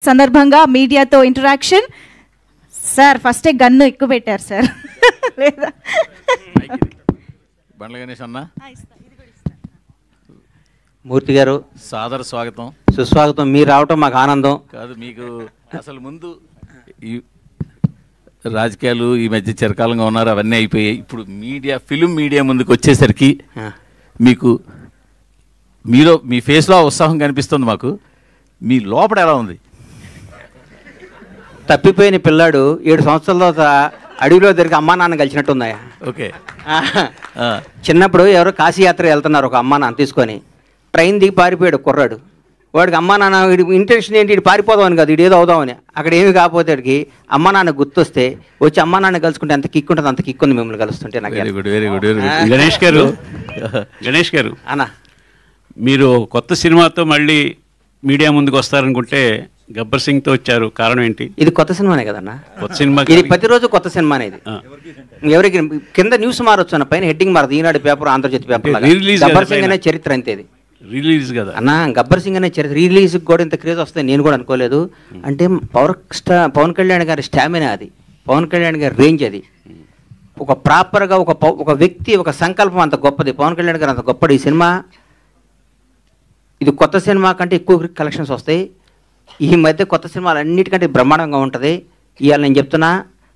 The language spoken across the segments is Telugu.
సందర్భంగా మీడియాతో ఇంటరాక్షన్. సార్ ఫస్టే గన్ను ఎక్కువ పెట్టారు సార్. లేదా బండ్ల గణేష్ అన్న, మూర్తి గారు సాదర స్వాగతం, సుస్వాగతం. మీరు రావటం మాకు ఆనందం. కాదు మీకు అసలు ముందు ఈ రాజకీయాలు ఈ మధ్య చిరకాలంగా ఉన్నారు, అవన్నీ అయిపోయాయి. ఇప్పుడు మీడియా, ఫిలిం మీడియా ముందుకు వచ్చేసరికి మీకు మీలో మీ ఫేస్లో ఉత్సాహం కనిపిస్తుంది మాకు. మీ లోపల ఎలా ఉంది? తప్పిపోయిన పిల్లాడు 7 సంవత్సరాల తర్వాత అడవిలో తిరిగి అమ్మా నాన్న కలిసినట్టుందా? ఓకే. చిన్నప్పుడు ఎవరో కాశీయాత్ర వెళ్తున్నారు, ఒక అమ్మా నాన్న తీసుకొని ట్రైన్ దిగి పారిపోయాడు కుర్రాడు. వాడికి అమ్మా నాన్న వీడి ఇంటెన్షన్ ఏంటి, వీడు పారిపోదామని కాదు, వీడు ఏదో అవుదామని. అక్కడ ఏమి కాకపోతే వాడికి అమ్మా నాన్న గుర్తొస్తే వచ్చి అమ్మా నాన్న కలుసుకుంటే ఎంత కిక్ ఉంటుంది, అంత కిక్ ఉంది మిమ్మల్ని కలుస్తుంటే. నాకు very good, very good, very good. Ganesh గారు అన్న, మీరు కొత్త సినిమాతో మళ్ళీ మీడియా ముందుకు వస్తారనుకుంటే గబ్బర్ సింగ్తో వచ్చారు, కారణం ఏంటి? ఇది కొత్త సినిమానే కదన్నా, కొత్త సినిమా. ఇది ప్రతిరోజు కొత్త సినిమానే. ఇది ఎవరికి కింద న్యూస్ మారొచ్చు అన్న, పైన హెడ్డింగ్ మారదు. ఈనాడు పేపర్, ఆంధ్రజ్యోతి పేపర్. గబ్బర్ సింగ్ అనే చరిత్ర అంతే ఇది. రిలీజ్ కదా అన్న, గబ్బర్ సింగ్ అనే చరిత్ర రిలీజ్కి కూడా ఇంత క్రేజ్ వస్తుంది నేను కూడా అనుకోలేదు. అంటే పవన్ కళ్యాణ్ గారి స్టామినా అది, పవన్ కళ్యాణ్ గారి రేంజ్ అది. ఒక ప్రాపర్గా ఒక వ్యక్తి, ఒక సంకల్పం అంత గొప్పది. పవన్ కళ్యాణ్ గారు అంత గొప్పది. ఈ సినిమా, ఇది కొత్త సినిమా కంటే ఎక్కువ కలెక్షన్స్ వస్తాయి. ఈ మధ్య కొత్త సినిమాలు అన్నిటికంటే బ్రహ్మాండంగా ఉంటుంది. ఇవాళ నేను చెప్తున్నా,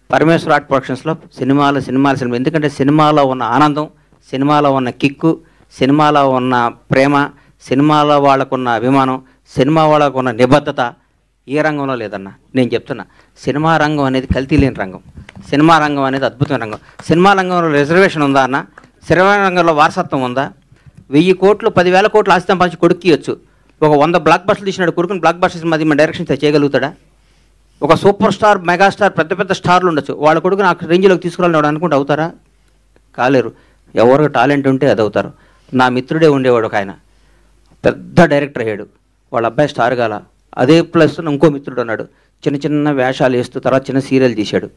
పరమేశ్వర ఆర్ట్ ప్రొడక్షన్స్లో సినిమాలు. ఎందుకంటే సినిమాలో ఉన్న ఆనందం, సినిమాలో ఉన్న కిక్కు, సినిమాలో ఉన్న ప్రేమ, సినిమాలో వాళ్ళకున్న అభిమానం, సినిమా వాళ్ళకున్న నిబద్ధత ఏ రంగంలో లేదన్న. నేను చెప్తున్నా, సినిమా రంగం అనేది కల్తీ లేని రంగం. సినిమా రంగం అనేది అద్భుతమైన రంగం. సినిమా రంగంలో రిజర్వేషన్ ఉందా అన్న? సినిమా రంగంలో వారసత్వం ఉందా? 1000 కోట్లు 10,000 కోట్లు ఆస్తి సంపాదించి కొడుకు ఇవ్వచ్చు. ఒక 100 బ్లాక్ బస్టర్లు తీసినాడు కొడుకుని బ్లాక్ బస్టర్స్ మధ్య మన డైరెక్షన్ చేయగలుగుతాడా? ఒక సూపర్ స్టార్, మెగాస్టార్, పెద్ద పెద్ద స్టార్లు ఉండొచ్చు, వాళ్ళ కొడుకుని ఆ రేంజ్లోకి తీసుకురాలని అనుకుంటే అవుతారా? కాలేరు. ఎవరికి టాలెంట్ ఉంటే అది అవుతారు. నా మిత్రుడే ఉండేవాడు ఒక ఆయన, పెద్ద డైరెక్టర్ అయ్యాడు. వాళ్ళ అబ్బాయి స్టార్ గాల. అదే ప్లస్ ఇంకో మిత్రుడు ఉన్నాడు, చిన్న చిన్న వేషాలు వేస్తూ తర్వాత చిన్న సీరియల్ తీశాడు.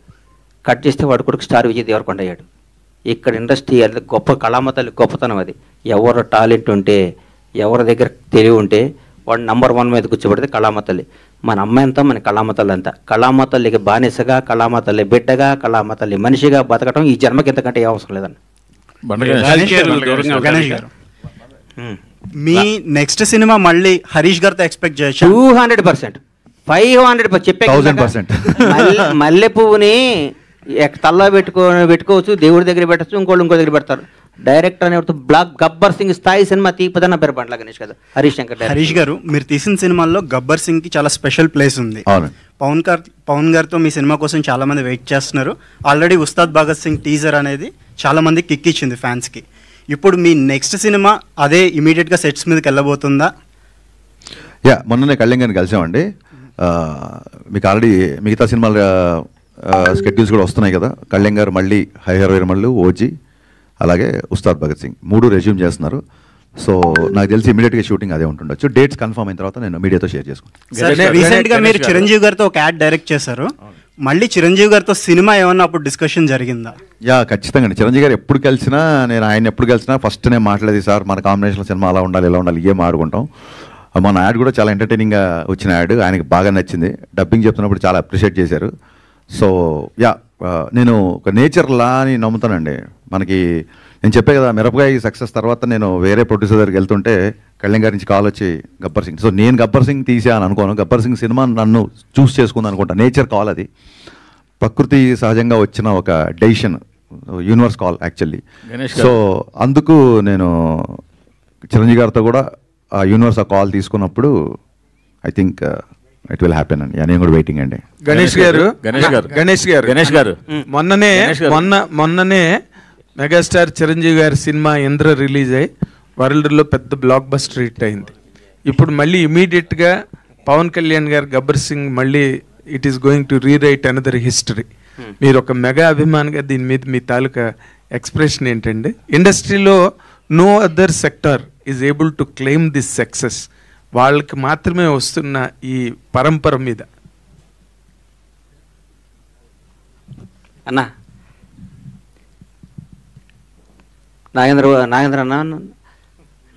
కట్ చేస్తే వాడు కొడుకు స్టార్ విజయ్ దేవరకొండ అయ్యాడు. ఇక్కడ ఇండస్ట్రీ అది గొప్ప కళామతల్లి గొప్పతనం అది. ఎవరు టాలెంట్ ఉంటే, ఎవరి దగ్గర తెలివి ఉంటే వాడు నంబర్ 1 మీద కూర్చోబెడితే కళామతల్లి. మన అమ్మాయి అంతా మన కళామతల్లి అంతా. కళామతల్లికి బానిసగా, కళామతల్లి బిడ్డగా, కళామతల్లి మనిషిగా బతకటం ఈ జన్మకి ఎంతకంటే ఏ అవసరం లేదన్న. మీ నెక్స్ట్ సినిమా మళ్ళీ హరీష్ గారితో ఎక్స్పెక్ట్ చేయొచ్చు? 200%, 500% చెప్పే 1000%. మల్లె పువ్వుని తల్లో పెట్టుకోవచ్చు, దేవుడి దగ్గర పెట్టచ్చు, ఇంకో దగ్గర పెడతారు. డైరెక్టర్ అనే గబ్బర్ సింగ్ స్థాయి సినిమా తీపదన్న పేరు బండ్ల గణేష్ కదా, హరీష్ శంకర్. హరీష్ గారు, మీరు తీసిన సినిమాల్లో గబ్బర్ సింగ్ కి చాలా స్పెషల్ ప్లేస్ ఉంది. పవన్ గారితో మీ సినిమా కోసం చాలా మంది వెయిట్ చేస్తున్నారు. ఆల్రెడీ ఉస్తాద్ భగత్ సింగ్ టీజర్ అనేది చాలా మంది కిక్ ఇచ్చింది ఫ్యాన్స్ కి. ఇప్పుడు మీ నెక్స్ట్ సినిమా అదే ఇమీడియట్ గా సెట్స్ మీదకి వెళ్ళబోతుందా? మొన్ననే కళ్యాణ్ గారిని కలిసామండి. మీకు ఆల్రెడీ మిగతా సినిమాల స్కెడ్యూల్స్ కూడా వస్తున్నాయి కదా. కళ్యాణ్ గారు మళ్ళీ హైహర్ వీరమల్లు, ఓజీ, అలాగే ఉస్తాద్ భగత్ సింగ్ 3 రెజ్యూమ్ చేస్తున్నారు. సో నాకు తెలిసి ఇమీడియట్గా షూటింగ్ అదే ఉంటుండొచ్చు. డేట్స్ కన్ఫర్మ్ అయిన తర్వాత నేను మీడియాతో షేర్ చేసుకుంటాను. రీసెంట్ గా మీరు చిరంజీవి గారితో ఒక యాడ్ డైరెక్ట్ చేశారు. మళ్ళీ చిరంజీవి గారితో సినిమా ఏమన్నా అప్పుడు డిస్కషన్ జరిగిందా? ఖచ్చితంగా అండి. చిరంజీవి గారు ఎప్పుడు కలిసినా, నేను ఆయన ఎప్పుడు కలిసినా ఫస్ట్ నేను మాట్లాడేది, సార్ మన కాంబినేషన్ సినిమా అలా ఉండాలి, ఇలా ఉండాలి, ఏం ఆడుకుంటాం. మన యాడ్ కూడా చాలా ఎంటర్టైనింగ్గా వచ్చిన యాడ్, ఆయనకి బాగా నచ్చింది. డబ్బింగ్ చెప్తున్నప్పుడు చాలా అప్రిషియేట్ చేశారు. సో నేను ఒక నేచర్ లా అని నమ్ముతానండి. మనకి నేను చెప్పే కదా, మిరపకాయ సక్సెస్ తర్వాత నేను వేరే ప్రొడ్యూసర్ దగ్గరికి వెళ్తుంటే కళ్యాణ్ గారి నుంచి కాల్ వచ్చి గబ్బర్ సింగ్. సో నేను గబ్బర్ సింగ్ తీసాను అనుకోను, గబ్బర్ సింగ్ సినిమా నన్ను చూస్ చేసుకుంది అనుకుంటా. నేచర్ కాల్ అది, ప్రకృతి సహజంగా వచ్చిన ఒక decision, universe call actually. So అందుకు నేను చిరంజీవి గారితో కూడా ఆ యూనివర్స్ ఆ కాల్ తీసుకున్నప్పుడు I think it will happen అండి. నేను కూడా వెయిటింగ్ అండి. గణేష్ గారు మొన్ననే మెగాస్టార్ చిరంజీవి గారి సినిమా ఇంద్ర రిలీజ్ అయ్యి వరల్డ్లో పెద్ద బ్లాక్ బస్టర్ హిట్ అయింది. ఇప్పుడు మళ్ళీ ఇమీడియట్గా పవన్ కళ్యాణ్ గారు గబ్బర్ సింగ్ మళ్ళీ it is going to rewrite another history. మీరు ఒక మెగా అభిమానిగా దీని మీద మీ తాలూకా ఎక్స్ప్రెషన్ ఏంటండి? ఇండస్ట్రీలో no other sector is able to claim this success. వాళ్ళకి మాత్రమే వస్తున్న ఈ పరంపర మీద. అన్న నాగేంద్ర అన్న,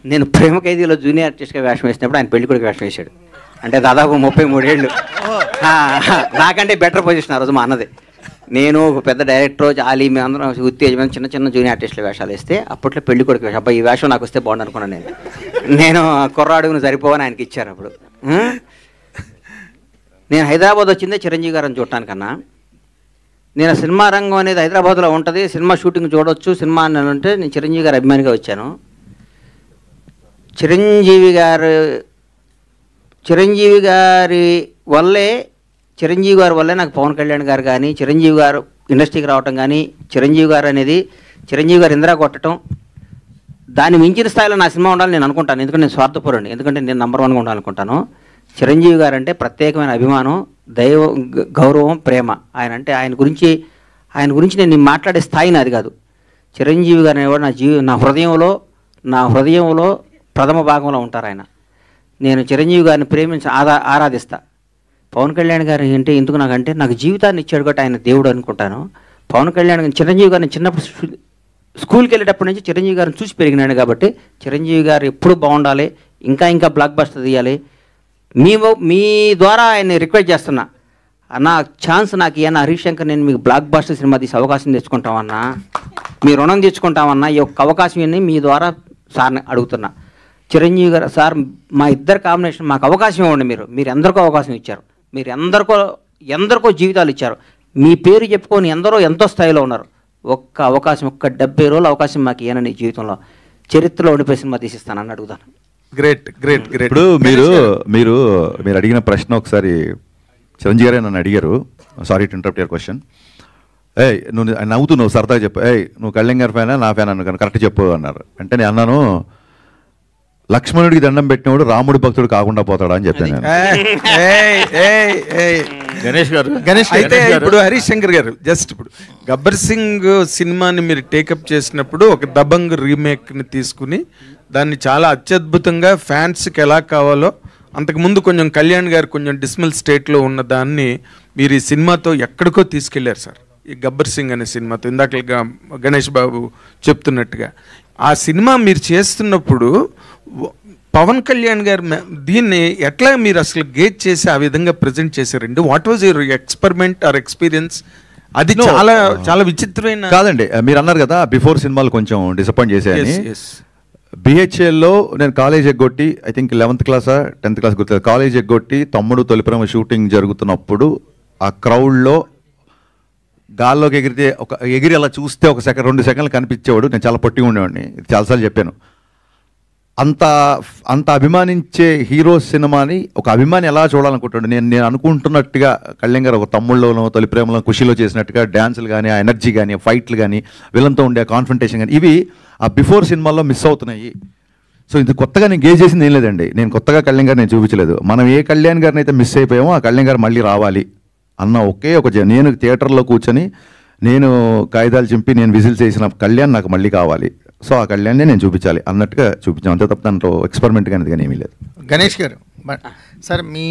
నేను ప్రేమ ఖైదీలో జూనియర్ ఆర్టిస్ట్గా వేషం వేసినప్పుడు ఆయన పెళ్లి కొడుకు వేషం వేశాడు. అంటే దాదాపు 33 ఏళ్ళు. నాకంటే బెటర్ పొజిషన్ ఆ రోజు మా అన్నది. నేను ఒక పెద్ద డైరెక్టర్ జాలి మేమందరం ఉత్తేజమైన చిన్న చిన్న జూనియర్ ఆర్టిస్టుల వేషాలు వేస్తే అప్పట్లో పెళ్లి కొడుకు వేషం. అబ్బాయి ఈ వేషం నాకు వస్తే బాగుండు అనుకున్నాను నేను కుర్రాడుగును సరిపోవని ఆయనకి ఇచ్చారు. అప్పుడు నేను హైదరాబాద్ వచ్చిందే చిరంజీవి గారిని చూడటానికన్నా. నేను సినిమా రంగం అనేది హైదరాబాద్లో ఉంటుంది, సినిమా షూటింగ్ చూడవచ్చు, సినిమా అని అంటే నేను చిరంజీవి గారి అభిమానిగా వచ్చాను. చిరంజీవి గారి వల్లే నాకు పవన్ కళ్యాణ్ గారు కానీ, చిరంజీవి గారు ఇండస్ట్రీకి రావటం కానీ, చిరంజీవి గారు అనేది చిరంజీవి గారు ఇందిరా కొట్టడం, దాన్ని మించిన స్థాయిలో నా సినిమా ఉండాలని నేను అనుకుంటాను. ఎందుకంటే నేను స్వార్థపరుడిని, ఎందుకంటే నేను నంబర్ 1గా ఉండాలనుకుంటాను. చిరంజీవి గారు అంటే ప్రత్యేకమైన అభిమానం, గౌరవం, ప్రేమ. ఆయన గురించి నేను మాట్లాడే స్థాయి నాది కాదు. చిరంజీవి గారు అనేవాడు నా హృదయంలో ప్రథమ భాగంలో ఉంటారు ఆయన. నేను చిరంజీవి గారిని ఆరాధిస్తా. పవన్ కళ్యాణ్ గారు అంటే ఎందుకు నాకంటే నాకు జీవితాన్ని ఇచ్చాడు కాబట్టి ఆయన దేవుడు అనుకుంటాను. పవన్ కళ్యాణ్ చిరంజీవి గారిని చిన్నప్పుడు స్కూల్కి వెళ్ళేటప్పటి నుంచి చిరంజీవి గారిని చూసి పెరిగినాడు కాబట్టి చిరంజీవి గారు ఎప్పుడు బాగుండాలి, ఇంకా బ్లాక్ బస్టర్ తీయాలి. మీ ద్వారా ఆయన్ని రిక్వెస్ట్ చేస్తున్నా, అన్న ఛాన్స్ నాకు ఇయ్యన్న హరీష్ శంకర్, నేను మీకు బ్లాక్ బస్టర్ సినిమా తీసి అవకాశం తెచ్చుకుంటామన్నా, మీ రుణం తెచ్చుకుంటామన్నా, ఈ ఒక్క అవకాశం ఇవ్వండి మీ ద్వారా సార్ని అడుగుతున్నా. చిరంజీవి గారు సార్ మా ఇద్దరు కాంబినేషన్ మాకు అవకాశం ఇవ్వండి. మీరు ఎందరికో అవకాశం ఇచ్చారు, మీరు ఎందరికో జీవితాలు ఇచ్చారు, మీ పేరు చెప్పుకొని ఎంతో స్థాయిలో ఉన్నారు. ఒక్క అవకాశం, 70 రోజుల అవకాశం మాకు ఇవ్వనండి జీవితంలో, చరిత్రలో ఉండిపోయి సినిమా తీసిస్తానని అడుగుతాను. గ్రేట్. ఇప్పుడు మీరు అడిగిన ప్రశ్న ఒకసారి చిరంజీవి గారే నన్ను అడిగారు. Sorry to interrupt your question. నువ్వు నవ్వుతున్నావు, సరదాగా చెప్పు, నువ్వు కళ్యాణ్ గారి ఫ్యానా నా ఫ్యాన్ అన్నాను, కరెక్ట్ చెప్పు అన్నారు. అంటే నేను అన్నాను, లక్ష్మణుడికి దండం పెట్టినవాడు రాముడి భక్తుడు కాకుండా పోతాడా అని చెప్పాను. గణేష్ అయితే ఇప్పుడు హరీష్ శంకర్ గారు జస్ట్ ఇప్పుడు గబ్బర్ సింగ్ సినిమాని మీరు టేకప్ చేసినప్పుడు ఒక దబంగ్ రీమేక్ని తీసుకుని దాన్ని చాలా అత్యద్భుతంగా ఫ్యాన్స్కి ఎలా కావాలో, అంతకుముందు కొంచెం కళ్యాణ్ గారు కొంచెం డిస్మల్ స్టేట్లో ఉన్న దాన్ని మీరు ఈ సినిమాతో ఎక్కడికో తీసుకెళ్లారు సార్. ఈ గబ్బర్ సింగ్ అనే సినిమాతో ఇందాక గణేష్ బాబు చెప్తున్నట్టుగా ఆ సినిమా మీరు చేస్తున్నప్పుడు పవన్ కళ్యాణ్ గారు దీన్ని ఎట్లా మీరు అసలు గేట్ చేసి ఆ విధంగా ప్రజెంట్ చేశారండి? What was your experiment are experience? అది చాలా విచిత్రమైన కాదండి. మీరు అన్నారు కదా బిఫోర్ సినిమాలు కొంచెం డిసప్పాయింట్ చేశాయని. బిహెచ్ఎల్లో నేను కాలేజ్ ఎగ్గొట్టి, ఐ థింక్ 11th క్లాసా 10th క్లాస్ గుర్తుంది, కాలేజ్ ఎగ్గొట్టి తమ్ముడు తొలిప్రేమ షూటింగ్ జరుగుతున్నప్పుడు ఆ క్రౌడ్లో గాల్లోకి ఎగిరి అలా చూస్తే 2 సెకండ్లు కనిపించేవాడు. నేను చాలా పొట్టిగా ఉండేవాడిని, చాలాసార్లు చెప్పాను. అంత అభిమానించే హీరో సినిమాని ఒక అభిమాని ఎలా చూడాలనుకుంటాడు? నేను అనుకుంటున్నట్టుగా కళ్యాణ్ గారు ఒక తమ్ముళ్ళలోనో తొలిప్రేమలో ఖుషిలో చేసినట్టుగా డ్యాన్సులు కానీ, ఆ ఎనర్జీ కానీ, ఫైట్లు కానీ, విలన్తో ఉండే కాన్ఫ్రంటేషన్ కానీ, ఇవి ఆ బిఫోర్ సినిమాల్లో మిస్ అవుతున్నాయి. సో ఇది కొత్తగా నేను గేజ్ చేసింది ఏం లేదండి. నేను కొత్తగా కళ్యాణ్ గారిని నేను చూపించలేదు. మనం ఏ కళ్యాణ్ గారిని అయితే మిస్ అయిపోయామో ఆ కళ్యాణ్ గారు మళ్ళీ రావాలి అన్న నేను థియేటర్లో కూర్చొని నేను కాగితాలు చింపి నేను విజిల్స్ చేసిన కళ్యాణ్ నాకు మళ్ళీ కావాలి. సో ఆ కళ్యాణ్నే నేను చూపించాలి అన్నట్టుగా చూపించాం, అంతే తప్ప దాంట్లో ఎక్స్పెరిమెంట్ కానీ ఏమీ లేదు. గణేష్ గారు సార్, మీ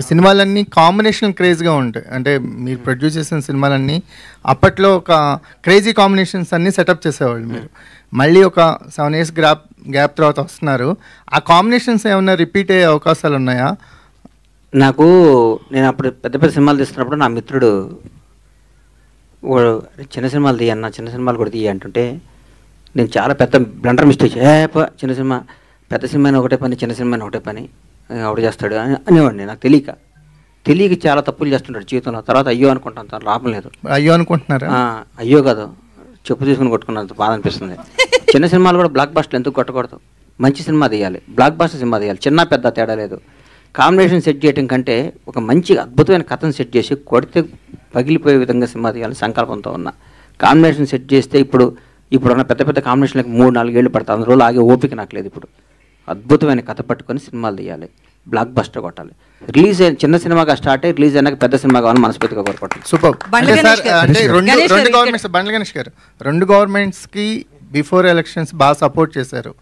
సినిమాలన్నీ కాంబినేషన్ క్రేజ్గా ఉంటాయి. అంటే మీరు ప్రొడ్యూస్ చేసిన సినిమాలన్నీ అప్పట్లో ఒక క్రేజీ కాంబినేషన్స్ అన్నీ సెటప్ చేసేవాళ్ళు. మీరు మళ్ళీ ఒక 7 years గ్యాప్ తర్వాత వస్తున్నారు. ఆ కాంబినేషన్స్ ఏమన్నా రిపీట్ అయ్యే అవకాశాలు ఉన్నాయా? నేను అప్పుడు పెద్ద సినిమాలు తీస్తున్నప్పుడు నా మిత్రుడు చిన్న సినిమాలు తీయన్న, చిన్న సినిమాలు కూడా తీయ అంటుంటే నేను చాలా పెద్ద బ్లండర్ మిస్టేక్, చిన్న సినిమా పెద్ద సినిమా ఒకటే పని, చిన్న సినిమా ఒకటే పని ఒకటి చేస్తాడు అనేవాడిని. నాకు తెలియక చాలా తప్పులు చేస్తుంటాడు జీవితంలో. తర్వాత అయ్యో అనుకుంటాను, తను లాభం లేదు. అయ్యో అనుకుంటున్నారా? అయ్యో కాదు, చెప్పు తీసుకుని కొట్టుకున్నంత బాధ అనిపిస్తుంది. చిన్న సినిమాలు కూడా బ్లాక్ బస్టర్ ఎందుకు కొట్టకూడదు? మంచి సినిమా తీయాలి, బ్లాక్ బస్టర్ సినిమా తీయాలి, చిన్న పెద్ద తేడా లేదు. కాంబినేషన్ సెట్ చేయడం కంటే ఒక మంచి అద్భుతమైన కథను సెట్ చేసి కొడితే పగిలిపోయే విధంగా సినిమా తీయాలని సంకల్పంతో ఉన్న. కాంబినేషన్ సెట్ చేస్తే ఇప్పుడున్న పెద్ద కాంబినేషన్లకు 3-4 ఏళ్ళు పడతాయి. అందులో ఆగే ఓపిక నాకు లేదు. ఇప్పుడు అద్భుతమైన కథ పట్టుకొని సినిమాలు తీయాలి, బ్లాక్ బస్టర్ కొట్టాలి. రిలీజ్ అయిన చిన్న సినిమాగా స్టార్ట్ అయ్యి రిలీజ్ అయినాక పెద్ద సినిమా కావాలని మనస్ఫూర్తిగా కోరుకుంటాను. సూపర్. రెండు గవర్నమెంట్స్కి బిఫోర్ ఎలక్షన్స్ బాగా సపోర్ట్ చేశారు.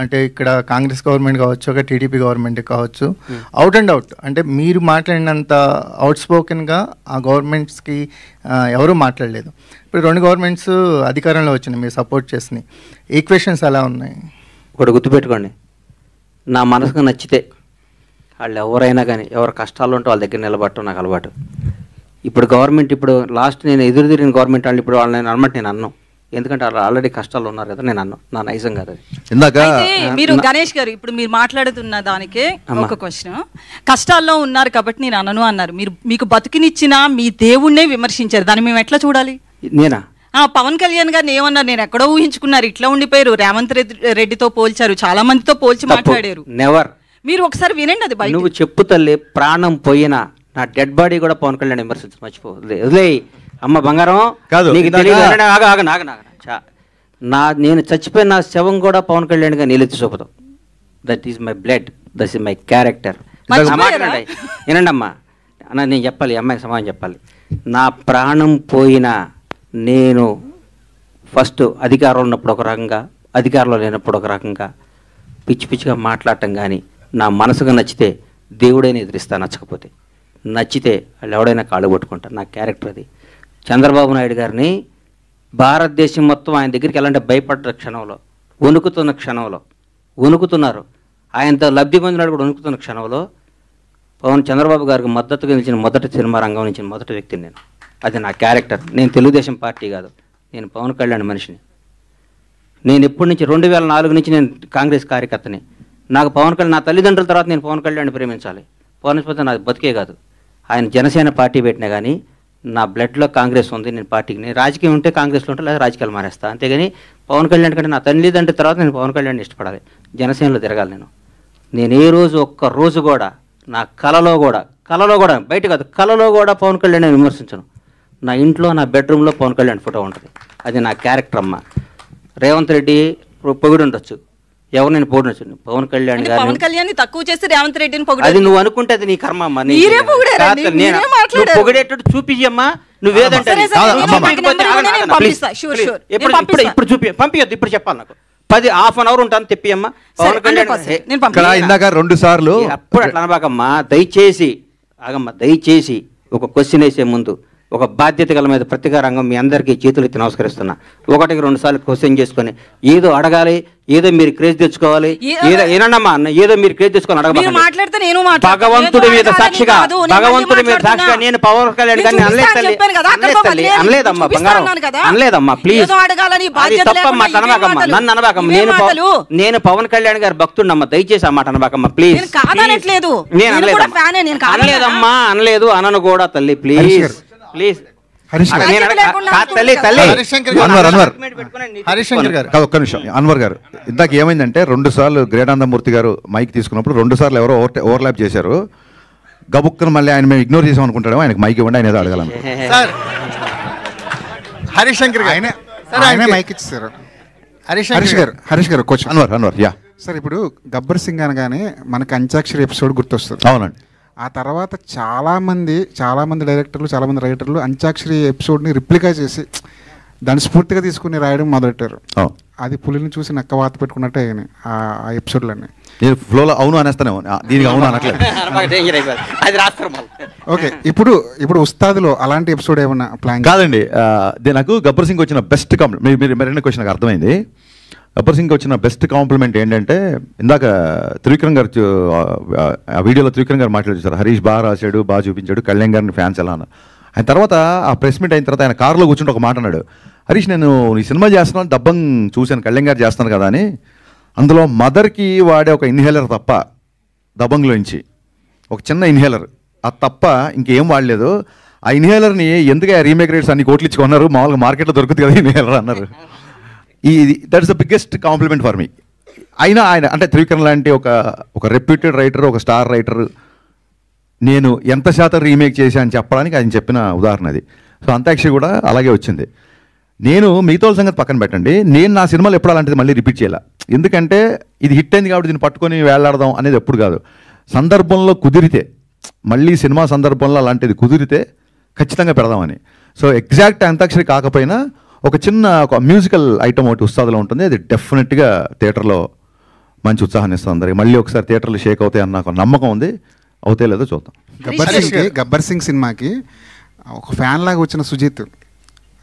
అంటే ఇక్కడ కాంగ్రెస్ గవర్నమెంట్ కావచ్చు, ఒక టీడీపీ గవర్నమెంట్ కావచ్చు, అవుట్ అండ్ అవుట్ అంటే మీరు మాట్లాడినంత అవుట్ స్పోకెన్గా ఆ గవర్నమెంట్స్కి ఎవరూ మాట్లాడలేదు. ఇప్పుడు 2 గవర్నమెంట్స్ అధికారంలో వచ్చినాయి, మీరు సపోర్ట్ చేసినాయి. ఈక్వేషన్స్ ఎలా ఉన్నాయి? ఒకటి గుర్తుపెట్టుకోండి, నా మనసుకు నచ్చితే వాళ్ళు ఎవరైనా కానీ ఎవరు కష్టాలు ఉంటే వాళ్ళ దగ్గర నిలబడటం నాకు అలవాటు. ఇప్పుడు గవర్నమెంట్ ఇప్పుడు లాస్ట్ నేను ఎదురు తిరిగిన గవర్నమెంట్ వాళ్ళు ఇప్పుడు వాళ్ళని అనమాట నేను అన్నాను, ఎందుకంటే వాళ్ళు ఆల్రెడీ కష్టాలు ఉన్నారు కదా, నేను అన్నాను నా నైజం కాదు అది. ఇందాక మీరు గణేష్ గారు ఇప్పుడు మీరు మాట్లాడుతున్న దానికే ఒక క్వశ్చన్, కష్టాల్లో ఉన్నారు కాబట్టి నేను అనను అన్నారు, మీరు మీకు బతుకునిచ్చిన మీ దేవుణ్ణే విమర్శించారు, దాన్ని మేము ఎట్లా చూడాలి? నేనా పవన్ కళ్యాణ్ గారిని ఏమన్నారు, నేను ఎక్కడో ఊహించుకున్నారు, ఇట్లా ఉండిపోయారు, రేవంత్ రెడ్డితో పోల్చారు, చాలా మందితో పోల్చి మాట్లాడారు. నెవర్. మీరు ఒకసారి వినండి అది బయట. నువ్వు చెప్పు తల్లి, ప్రాణం పోయినా నా డెడ్ బాడీ కూడా పవన్ కళ్యాణ్ విమర్శించు, మర్చిపో, వదిలే అమ్మ బంగారం కాదు. నీకు తెలియదు, నేను చచ్చిపోయిన నా శవం కూడా పవన్ కళ్యాణ్ గా నీళ్ళెత్తి చూపుతాం. That is my blood, that is my character. వినండి అమ్మా, అన్న నేను చెప్పాలి, అమ్మాయికి సమాధానం చెప్పాలి. నా ప్రాణం పోయినా నేను ఫస్ట్ అధికారంలో ఉన్నప్పుడు ఒక రకంగా, అధికారంలో లేనప్పుడు ఒక రకంగా పిచ్చి పిచ్చిగా మాట్లాడటం కానీ, నా మనసుగా నచ్చితే దేవుడైనా ఎదిరిస్తా, నచ్చకపోతే నచ్చితే వాళ్ళు ఎవడైనా కాళ్ళు పట్టుకుంటారు. నా క్యారెక్టర్ అది. చంద్రబాబు నాయుడు గారిని భారతదేశం మొత్తం ఆయన దగ్గరికి వెళ్ళాలంటే భయపడ్డ క్షణంలో, వణుకుతున్న క్షణంలో, వణుకుతున్నారు, ఆయనతో లబ్ధి పొందినాడు కూడా వణుకుతున్న క్షణంలో చంద్రబాబు గారికి మద్దతుగా నిలిచిన మొదటి సినిమా రంగం నుంచి మొదటి వ్యక్తిని నేను. అది నా క్యారెక్టర్. నేను తెలుగుదేశం పార్టీ కాదు, నేను పవన్ కళ్యాణ్ మనిషిని. నేను ఎప్పటి నుంచి 2004 నుంచి నేను కాంగ్రెస్ కార్యకర్తని. నాకు పవన్ కళ్యాణ్, నా తల్లిదండ్రుల తర్వాత నేను పవన్ కళ్యాణ్ ప్రేమించాలి. పవన్ కళ్యాణ్ నాది బతికే కాదు. ఆయన జనసేన పార్టీ పెట్టినా కానీ నా బ్లడ్లో కాంగ్రెస్ ఉంది. నేను పార్టీకి, నేను రాజకీయం ఉంటే కాంగ్రెస్లో ఉంటే లేదా రాజకీయాలు మానేస్తా, అంతేగాని పవన్ కళ్యాణ్ కంటే నా తల్లిదండ్రుల తర్వాత నేను పవన్ కళ్యాణ్ ఇష్టపడాలి, జనసేనలో తిరగాలి. నేను ఏ రోజు ఒక్క రోజు కూడా నా కలలో కూడా బయట కాదు, కలలో కూడా పవన్ కళ్యాణ్ విమర్శించను. నా ఇంట్లో నా బెడ్రూమ్లో పవన్ కళ్యాణ్ ఫోటో ఉంటుంది. అది నా క్యారెక్టర్ అమ్మ. రేవంత్ రెడ్డి పొగిడి ఉండొచ్చు, ఎవరు నేను పొగిడొచ్చు, పవన్ కళ్యాణ్ గారు పవన్ కళ్యాణ్ తక్కువ చేసి రేవంత్ రెడ్డిని పొగిడారు. అది నువ్వు అనుకుంటే అది నీ కర్మ అమ్మా. పొగిడేటట్టు చూపించమ్మా, నువ్వేదంటే ఇప్పుడు చూపి పంపించద్దు, ఇప్పుడు చెప్పాలి నాకు 10-half an hour ఉంటాను తెప్పియమ్మా. పవన్ కళ్యాణ్ ఇందాక 2 సార్లు అప్పుడు అట్లా అనబాకమ్మా, దయచేసి ఆగమ్మా, దయచేసి ఒక క్వశ్చన్ వేసే ముందు ఒక బాధ్యత గల మీద ప్రతిగా రంగం మీ అందరికీ చేతులు ఎత్తి నమస్కరిస్తున్నా. 1-2 సార్లు క్వశ్చన్ చేసుకొని ఏదో అడగాలి, ఏదో మీరు క్రేజ్ తెచ్చుకోవాలి, ఏదో ఏనమ్మా ఏదో మీరు క్రేజ్ తెచ్చుకొని అడగబాలి. భగవంతుడి మీద సాక్షిగా, భగవంతుడి మీద సాక్షిగా నేను పవన్ కళ్యాణ్ గారిని అనలేదమ్మా, బంగారం అనలేదమ్మా, ప్లీజ్ తప్పమ్మా, అనబాకమ్మా, నన్ను అనబాకమ్మా. నేను పవన్ కళ్యాణ్ గారి భక్తుడినమ్మా, దయచేసి ఆ మాట అనబాకమ్మా ప్లీజ్. నేను అనలేదమ్మా, అనలేదు, అనను కూడా తల్లి, ప్లీజ్ ప్లీజ్. హరిశంకర్ గారు ఒక్క నిమిషం. అన్వర్ గారు, ఇందాక ఏమైందంటే 2 సార్లు గ్రేటానందమూర్తి గారు మైక్ తీసుకున్నప్పుడు 2 సార్లు ఎవరో ఓవర్లాప్ చేశారు. గబుక్కను మళ్ళీ ఆయన మేము ఇగ్నోర్ చేసాం అనుకుంటాడు, ఆయనకు మైక్ ఇవ్వండి, ఆయన ఏదో అడగాలను. హరిశంకర్ గారు మైక్ ఇచ్చారు. హరీష్ గారు కోచ్ అన్వర్ యా సార్, ఇప్పుడు గబ్బర్ సింగ్ అనగానే మనకి అంత్యాక్షరి ఎపిసోడ్ గుర్తొస్తుంది. అవునండి. ఆ తర్వాత చాలామంది డైరెక్టర్లు, చాలామంది రైటర్లు అంత్యాక్షరి ఎపిసోడ్ని రిప్లికా చేసి దాన్ని స్ఫూర్తిగా తీసుకుని రాయడం మొదలెట్టారు. అది పులిని చూసి నక్క వాత పెట్టుకున్నట్టే ఆ ఎపిసోడ్లన్నీ. నేను ఫ్లోలో అవును అనేస్తానేమో, దీనికి అవును అనట్లేదు. ఓకే, ఇప్పుడు ఉస్తాద్లో అలాంటి ఎపిసోడ్ ఏమన్నా ప్లాన్? కాదండి, నాకు గబ్బర్ సింగ్ వచ్చిన బెస్ట్ కాంప్లిమెంట్, మీరు మరిన్ని క్వశ్చన్ నాకు అర్థమైంది. గబ్బర్ సింగ్ వచ్చిన బెస్ట్ కాంప్లిమెంట్ ఏంటంటే, ఇందాక త్రివిక్రమ్ గారు ఆ వీడియోలో త్రివిక్రమ్ గారు మాట్లాడారు, హరీష్ బాగా రాశాడు, బాగా చూపించాడు, కళ్యాణ్ గారిని ఫ్యాన్స్ ఎలా అన్నారు. ఆయన తర్వాత ఆ ప్రెస్ మీట్ అయిన తర్వాత ఆయన కారులో కూర్చుంటే ఒక మాట అన్నాడు, హరీష్ నేను ఈ సినిమా చేస్తున్నాను, దబ్బంగ్ చూశాను, కళ్యాణ్ గారు చేస్తున్నారు కదా అని, అందులో మదర్కి వాడే ఒక ఇన్హేలర్ తప్ప, దబంగ్లోంచి ఒక చిన్న ఇన్హేలర్, అది తప్ప ఇంకేం వాడలేదు. ఆ ఇన్హేలర్ని ఎందుకు రీమేక్ రేట్స్ అన్ని కోట్లు ఇచ్చుకున్నారు, మామూలుగా మార్కెట్లో దొరుకుతుంది కదా ఇన్హేలర్ అన్నారు. That is the biggest compliment for me. అయినా ఆయన అంటే త్రివిక్రమ్ లాంటి ఒక రెప్యూటెడ్ రైటర్, ఒక స్టార్ రైటర్, నేను ఎంత శాతం రీమేక్ చేశా అని చెప్పడానికి ఆయన చెప్పిన ఉదాహరణ అది. సో అంత్యాక్షరి కూడా అలాగే వచ్చింది. నేను మిగతా సంగతి పక్కన పెట్టండి, నేను నా సినిమాలో ఎప్పుడు అలాంటిది మళ్ళీ రిపీట్ చేయాలి. ఎందుకంటే ఇది హిట్ అయింది కాబట్టి దీన్ని పట్టుకొని వేలాడదాం అనేది ఎప్పుడు కాదు. సందర్భంలో కుదిరితే, మళ్ళీ సినిమా సందర్భంలో అలాంటిది కుదిరితే ఖచ్చితంగా పెడదామని. సో ఎగ్జాక్ట్ అంత్యాక్షరి కాకపోయినా ఒక మ్యూజికల్ ఐటమ్ ఒకటి ఉత్సాహంలో ఉంటుంది, అది డెఫినెట్గా థియేటర్లో మంచి ఉత్సాహాన్ని ఇస్తుంది అందరికి. మళ్ళీ ఒకసారి థియేటర్లు షేక్ అవుతాయి అన్న ఒక నమ్మకం ఉంది, అవుతే లేదో చూద్దాం. గబ్బర్ సింగ్ సినిమాకి ఒక ఫ్యాన్ లాగా వచ్చిన సుజిత్,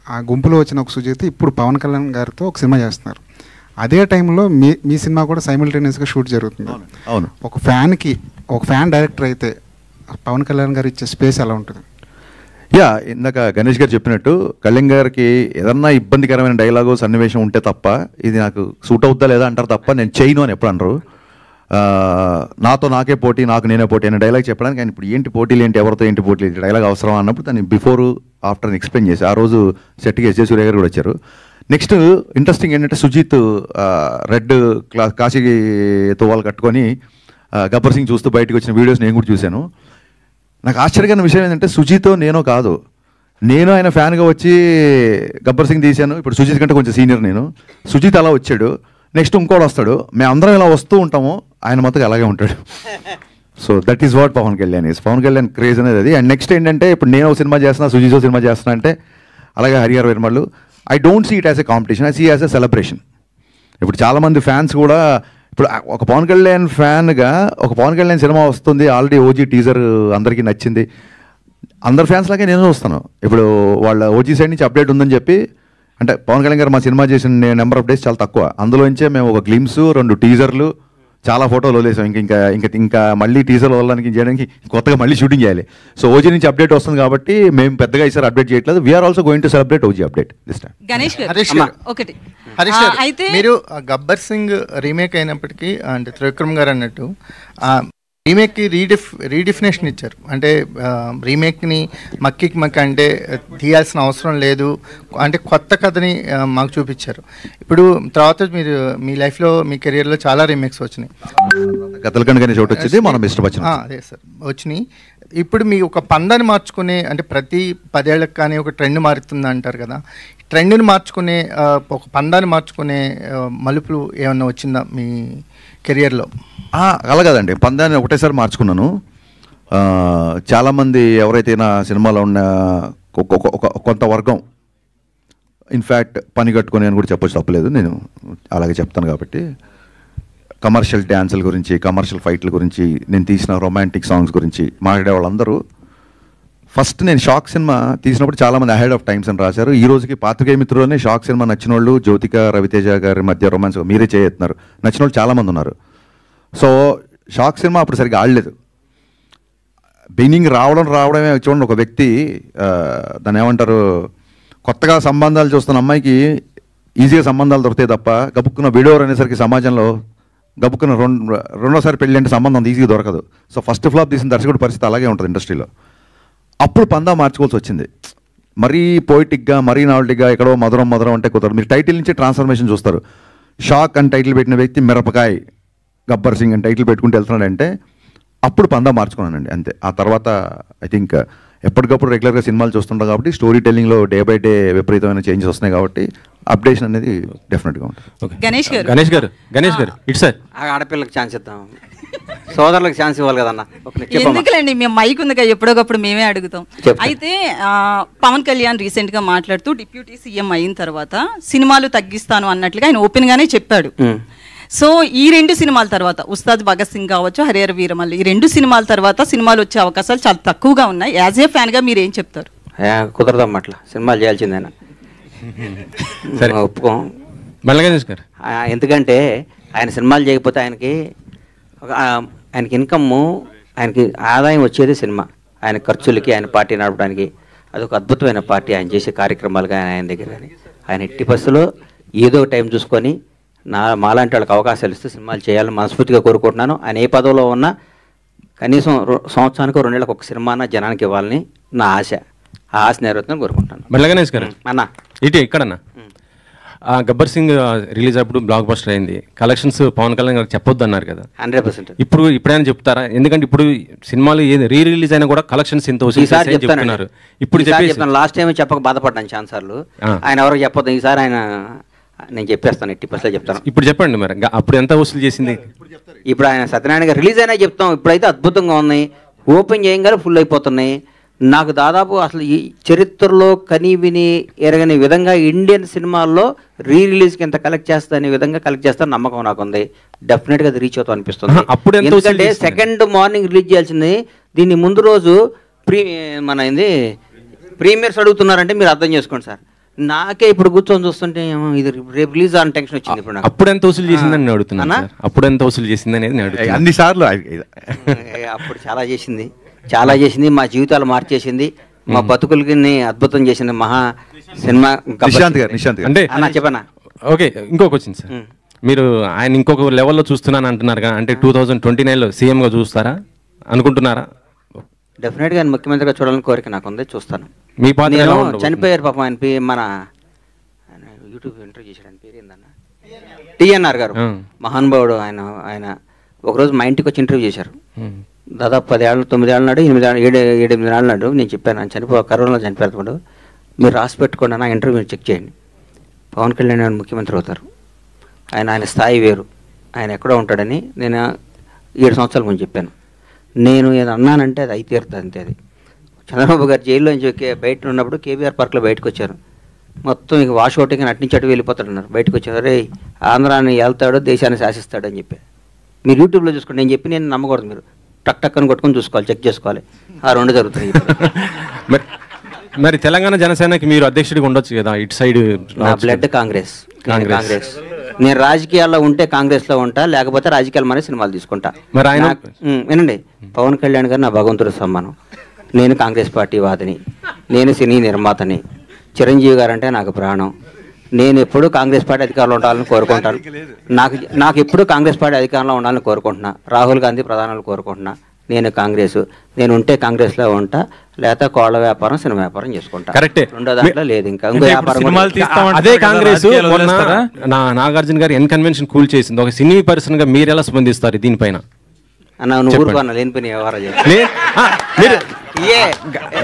ఆ గుంపులో వచ్చిన ఒక సుజిత్ ఇప్పుడు పవన్ కళ్యాణ్ గారితో ఒక సినిమా చేస్తున్నారు. అదే టైంలో మీ సినిమా కూడా సైమిల్టేనియస్గా షూట్ జరుగుతుంది. అవును. ఒక ఫ్యాన్కి ఒక ఫ్యాన్ డైరెక్టర్ అయితే పవన్ కళ్యాణ్ గారు ఇచ్చే స్పేస్ ఎలా ఉంటుంది? యా, ఇందాక గణేష్ గారు చెప్పినట్టు కళ్యాణ్ గారికి ఏదన్నా ఇబ్బందికరమైన డైలాగు సన్నివేశం ఉంటే తప్ప ఇది నాకు సూట్ అవుద్దా లేదా అంటారు తప్ప నేను చేయను అని ఎప్పుడు అనరు. నాతో నాకే పోటీ, నాకు నేనే పోటీ అనే డైలాగ్ చెప్పడానికి ఆయన ఇప్పుడు ఏంటి పోటీలు ఏంటి, ఎవరితో ఏంటి పోటీలు ఏంటి, డైలాగ్ అవసరం అన్నప్పుడు దాన్ని బిఫోర్ ఆఫ్టర్ అని ఎక్స్ప్లెయిన్ చేసి ఆ రోజు సెట్కి ఎస్జే సూర్య గారు కూడా వచ్చారు. నెక్స్ట్ ఇంట్రెస్టింగ్ ఏంటంటే సుజిత్ రెడ్ కాశీ తువ్వాలు కట్టుకొని గబ్బర్ సింగ్ చూస్తూ బయటకు వచ్చిన వీడియోస్ నేను కూడా చూశాను. నాకు ఆశ్చర్యకరమైన విషయం ఏంటంటే సుజితో నేను కాదు, నేను ఆయన ఫ్యాన్గా వచ్చి గబ్బర్ సింగ్ తీశాను. ఇప్పుడు సుజిత్ కంటే కొంచెం సీనియర్ నేను. సుజిత్ అలా వచ్చాడు, నెక్స్ట్ ఇంకోటి వస్తాడు, మేమందరం ఇలా వస్తూ ఉంటాము, ఆయన మొత్తం అలాగే ఉంటాడు. So that is what Pawan Kalyan is. Pawan Kalyan craze అనేది అది. అండ్ నెక్స్ట్ ఏంటంటే ఇప్పుడు నేను సినిమా చేస్తున్నా, సుజిత్ సినిమా చేస్తున్నా అంటే అలాగే Harihara Veeramallu, I don't see it as a competition, I see as a celebration. ఇప్పుడు చాలామంది ఫ్యాన్స్ కూడా ఇప్పుడు ఒక పవన్ కళ్యాణ్ ఫ్యాన్గా ఒక పవన్ కళ్యాణ్ సినిమా వస్తుంది, ఆల్రెడీ ఓజీ టీజర్ అందరికీ నచ్చింది, అందరు ఫ్యాన్స్ లాగే నేను వస్తాను. ఇప్పుడు వాళ్ళ ఓజీ సైడ్ నుంచి అప్డేట్ ఉందని చెప్పి, అంటే పవన్ కళ్యాణ్ గారు మా సినిమా చేసిన నెంబర్ ఆఫ్ డేస్ చాలా తక్కువ, అందులోంచే మేము ఒక గ్లిమ్స్, 2 టీజర్లు, చాలా ఫోటోలు వదిలేసాం. ఇంకా మళ్ళీ టీజర్లు వదలడానికి చేయడానికి కొత్తగా మళ్ళీ షూటింగ్ చేయాలి. సో ఓజీ నుంచి అప్డేట్ వస్తుంది కాబట్టి మేము పెద్దగా ఈసారి అప్డేట్ చేయట్లేదు. We're also going to celebrate OG update this time. Ganesh ఒకటి హరీష్ గారు, మీరు గబ్బర్ సింగ్ రీమేక్ అయినప్పటికీ అంటే త్రివిక్రమ్ గారు అన్నట్టు రీమేక్కి రీడిఫినేషన్ ఇచ్చారు. అంటే రీమేక్ని మక్కి అంటే తీయాల్సిన అవసరం లేదు, అంటే కొత్త కథని మాకు చూపించారు. ఇప్పుడు తర్వాత మీరు మీ లైఫ్లో మీ కెరియర్లో చాలా రీమేక్స్ వచ్చినాయి. అదే సార్ వచ్చినాయి. ఇప్పుడు మీ ఒక పందాన్ని మార్చుకునే, అంటే ప్రతి 10 ఏళ్ళకి కానీ ఒక ట్రెండ్ మారుతుంది అంటారు కదా, ట్రెండ్ని మార్చుకునే ఒక పందాన్ని మార్చుకునే మలుపులు ఏమన్నా వచ్చిందా మీ కెరియర్లో? అలా కదండి, పందాన్ని ఒకటేసారి మార్చుకున్నాను. చాలామంది ఎవరైతే నా సినిమాలో ఉన్న కొంత వర్గం ఇన్ఫ్యాక్ట్ పని కట్టుకొని అని కూడా చెప్పొచ్చు, తప్పలేదు, నేను అలాగే చెప్తాను. కాబట్టి కమర్షియల్ డ్యాన్సుల గురించి, కమర్షియల్ ఫైట్ల గురించి, నేను తీసిన రొమాంటిక్ సాంగ్స్ గురించి మాట్లాడే వాళ్ళందరూ ఫస్ట్ నేను షాక్ సినిమా తీసినప్పుడు చాలామంది అహెడ్ ఆఫ్ టైమ్స్ అని రాశారు. ఈ రోజుకి పాత్రికేయ మిత్రుల్లోనే షాక్ సినిమా నచ్చిన వాళ్ళు, జ్యోతిక రవితేజ గారి మధ్య రొమాన్స్ మీరే చేస్తున్నారు, నచ్చిన వాళ్ళు చాలామంది ఉన్నారు. సో షాక్ సినిమా అప్పుడు సరిగ్గా ఆడలేదు. బిగినింగ్ రావడమే చూడండి, ఒక వ్యక్తి దాన్ని ఏమంటారు, కొత్తగా సంబంధాలు చూస్తున్న అమ్మాయికి ఈజీగా సంబంధాలు దొరుకుతాయి తప్ప గబుక్కున్న విడోర్ అనేసరికి సమాజంలో గబుక్కున్న రెండోసారి పెళ్ళి అంటే సంబంధం ఈజీగా దొరకదు. సో ఫస్ట్ ఫ్లాప్ తీసిన దర్శకుడి పరిస్థితి అలాగే ఉంటుంది ఇండస్ట్రీలో. అప్పుడు పందా మార్చుకోవాల్సి వచ్చింది. మరీ పోయిటిక్గా, మరీ నావల్టీగా, ఎక్కడో మధురం అంటే కుదరదు. మీరు టైటిల్ నుంచి ట్రాన్స్ఫర్మేషన్ చూస్తారు. షాక్ అని టైటిల్ పెట్టిన వ్యక్తి మిరపకాయ్ గబ్బర్ సింగ్ అని టైటిల్ పెట్టుకుంటూ వెళ్తున్నాడంటే అప్పుడు పందా మార్చుకున్నానండి, అంతే. ఆ తర్వాత ఐ థింక్ ఎప్పటికప్పుడు రెగ్యులర్గా సినిమాలు చూస్తుంటాం కాబట్టి స్టోరీ టెల్లింగ్లో డే బై డే విపరీతమైన చేంజెస్ వస్తున్నాయి కాబట్టి అప్డేషన్ అనేది డెఫినెట్గా ఉంటుంది. గణేష్ గారు ఇట్స్ సార్ ఆడపిల్లకి ఛాన్స్ ఇద్దాం, సోదరులకు ఛాన్స్ ఇవ్వాలి కదన్న. ఎందుకులేండి, మేము మైక్ ఉందిగా ఎప్పుడోకప్పుడు మేమే అడుగుతాం. అయితే పవన్ కళ్యాణ్ రీసెంట్ గా మాట్లాడుతూ డిప్యూటీ సీఎం అయిన తర్వాత సినిమాలు తగ్గిస్తాను అన్నట్లుగా ఆయన ఓపెన్ గానే చెప్పాడు. సో ఈ 2 సినిమాల తర్వాత ఉస్తాద్ భగత్ సింగ్ కావచ్చు, హరిహర వీరమల్లు, ఈ 2 సినిమాల తర్వాత సినిమాలు వచ్చే అవకాశాలు చాలా తక్కువగా ఉన్నాయి. యాజ్ ఏ ఫ్యాన్ గా మీరు ఏం చెప్తారు? కుదరదమ్మా, అట్లా సినిమాలు చేయాల్సిందేనా, ఒప్పుకోం. ఎందుకంటే ఆయన సినిమాలు చేయకపోతే ఆయనకి ఇన్కమ్, ఆయనకి ఆదాయం వచ్చేది సినిమా. ఆయన ఖర్చులకి, ఆయన పార్టీ నడపడానికి అదొక అద్భుతమైన పార్టీ. ఆయన చేసే కార్యక్రమాలు కానీ ఆయన దగ్గర కానీ ఆయన ఎట్టి పరిస్థితుల్లో ఏదో టైం చూసుకొని మాలాంటి వాళ్ళకి అవకాశాలు ఇస్తే సినిమాలు చేయాలని మనస్ఫూర్తిగా కోరుకుంటున్నాను. ఆయన ఏ పదవిలో ఉన్నా కనీసం సంవత్సరానికి 2 నెలలకు ఒక సినిమా జనానికి ఇవ్వాలని నా ఆశ. ఆ ఆశ నెరవేరుతుందని కోరుకుంటాను. అన్న ఇటు ఇక్కడన్నా గబ్బర్ సింగ్ రిలీజ్ అప్పుడు బ్లాక్ బస్టర్ అయింది, కలెక్షన్స్ పవన్ కళ్యాణ్ గారికి చెప్పొద్దు అన్నారు కదా, 100%. ఇప్పుడైనా చెప్తారా? ఎందుకంటే ఇప్పుడు సినిమాలు ఏది రిలీజ్ అయినా కూడా కలెక్షన్స్ ఎంత చెప్తున్నారు. ఇప్పుడు లాస్ట్ టైం చెప్పక బాధపడ్డాను ఛాన్సర్లు, ఆయన ఎవరికి చెప్పొద్దు, ఈసారి ఆయన నేను చెప్పేస్తాను, 80% చెప్తాను. ఇప్పుడు చెప్పండి మరి, అప్పుడు ఎంత వసూలు చేసింది? ఇప్పుడు ఆయన సత్యనారాయణ గారు రిలీజ్ అయినా చెప్తాం. ఇప్పుడైతే అద్భుతంగా ఉన్నాయి, ఓపెన్ చేయగానే ఫుల్ అయిపోతున్నాయి. నాకు దాదాపు అసలు ఈ చరిత్రలో కని విని ఎరగని విధంగా ఇండియన్ సినిమాల్లో రిలీజ్కి ఎంత కలెక్ట్ చేస్తానే విధంగా కలెక్ట్ చేస్తాను నమ్మకం నాకుంది. డెఫినెట్గా అది రీచ్ అవుతాం అనిపిస్తుంది. ఎందుకంటే సెకండ్ మార్నింగ్ రిలీజ్ చేయాల్సింది, దీన్ని ముందు రోజు ప్రీమియర్స్ అడుగుతున్నారంటే మీరు అర్థం చేసుకోండి సార్. నాకే ఇప్పుడు కూర్చొని చూస్తుంటే ఇది రేపు రిలీజ్ అని టెన్షన్ వచ్చింది. ఇప్పుడు నాకు అప్పుడు ఎంత వసూలు చేసిందని నేను అడుగుతున్నాను సార్. అప్పుడు ఎంత వసూలు చేసింది అనేది నేను అడుగుతున్నాను. అన్ని సార్లు అప్పుడు చాలా చేసింది, మా జీవితాలు మార్చేసింది, మా బతుకులకి అద్భుతం చేసింది మహా సినిమా. నిశాంత్ గారు అంటే చెప్పనా? ఓకే, ఇంకొక వచ్చింది సార్. మీరు ఆయన ఇంకొక లెవెల్లో చూస్తున్నాను అంటున్నారు కదా, అంటే 2029లో సీఎంగా చూస్తారా అనుకుంటున్నారా? డెఫినెట్గా ఆయన ముఖ్యమంత్రిగా చూడాలని కోరిక నాకు ఉంది, చూస్తాను. మీ పాత్ర ఎలా ఉండదు? చనిపోయారు పాపం ఆయన మన యూట్యూబ్ ఇంటర్వ్యూ చేశాడు, ఆయన పేరు ఏందన్న, టీఎన్ఆర్ గారు, మహానుభావుడు. ఆయన ఒకరోజు మా ఇంటికి వచ్చి ఇంటర్వ్యూ చేశారు. దాదాపు 10 ఏళ్ళు 9 ఏళ్ళ నాడు 7-8 ఏళ్ళ నాడు నేను చెప్పాను, ఆయన కరోనాలో చనిపోయారు. మీరు రాసి పెట్టుకోండి నా ఇంటర్వ్యూ మీరు చెక్ చేయండి. పవన్ కళ్యాణ్ ఆయన ముఖ్యమంత్రి అవుతారు. ఆయన స్థాయి వేరు, ఆయన ఎక్కడో ఉంటాడని నేను 7 సంవత్సరాల ముందు చెప్పాను. నేను ఏదో అన్నానంటే అది అయితే తీరుతుంది అంతే. అది చంద్రబాబు గారు జైల్లోంచి బయట ఉన్నప్పుడు కేబీఆర్ పార్క్లో బయటకు వచ్చారు. మొత్తం ఇక వాష్ అవుట్గా అట్నుంచి అటు వెళ్ళిపోతాడన్నారు. బయటకు వచ్చారు, రే ఆంధ్రాన్ని వెళ్తాడో దేశాన్ని శాసిస్తాడు అని చెప్పి. మీరు యూట్యూబ్లో చూసుకోండి, నేను చెప్పి నేను నమ్మకూడదు. మీరు టక్ అని కొట్టుకొని చూసుకోవాలి, చెక్ చేసుకోవాలి. ఆ 2 జరుగుతాయి. మరి తెలంగాణ జనసేనకి మీరు అధ్యక్షుడిగా ఉండొచ్చు కదా, ఇటు సైడ్. నా బ్లడ్ కాంగ్రెస్. నేను రాజకీయాల్లో ఉంటే కాంగ్రెస్లో ఉంటా, లేకపోతే రాజకీయాలు మన సినిమాలు తీసుకుంటా. మరి ఆయన వినండి, పవన్ కళ్యాణ్ గారు నా భగవంతుడి సమ్మానం. నేను కాంగ్రెస్ పార్టీ వాదిని, నేను సినీ నిర్మాతని. చిరంజీవి గారు అంటే నాకు ప్రాణం. నేను ఎప్పుడూ కాంగ్రెస్ పార్టీ అధికారంలో ఉండాలని కోరుకుంటాను. నాకు ఎప్పుడూ కాంగ్రెస్ పార్టీ అధికారంలో ఉండాలని కోరుకుంటున్నా. రాహుల్ గాంధీ ప్రధానులు కోరుకుంటున్నా. నేను కాంగ్రెస్, నేను ఉంటే కాంగ్రెస్లో ఉంటా, లేకపోతే కోళ్ల వ్యాపారం సినిమా వ్యాపారం చేసుకుంటా. కరెక్టే, రెండో దాంట్లో లేదు. ఇంకా అదే కాంగ్రెస్. నాగార్జున గారు ఎన్ కన్వెన్షన్ కూల్ చేసింది. ఒక సినీ పర్సన్ గా మీరు ఎలా స్పందిస్తారు దీనిపైన? లేనిపోయిన వ్యవహారాలు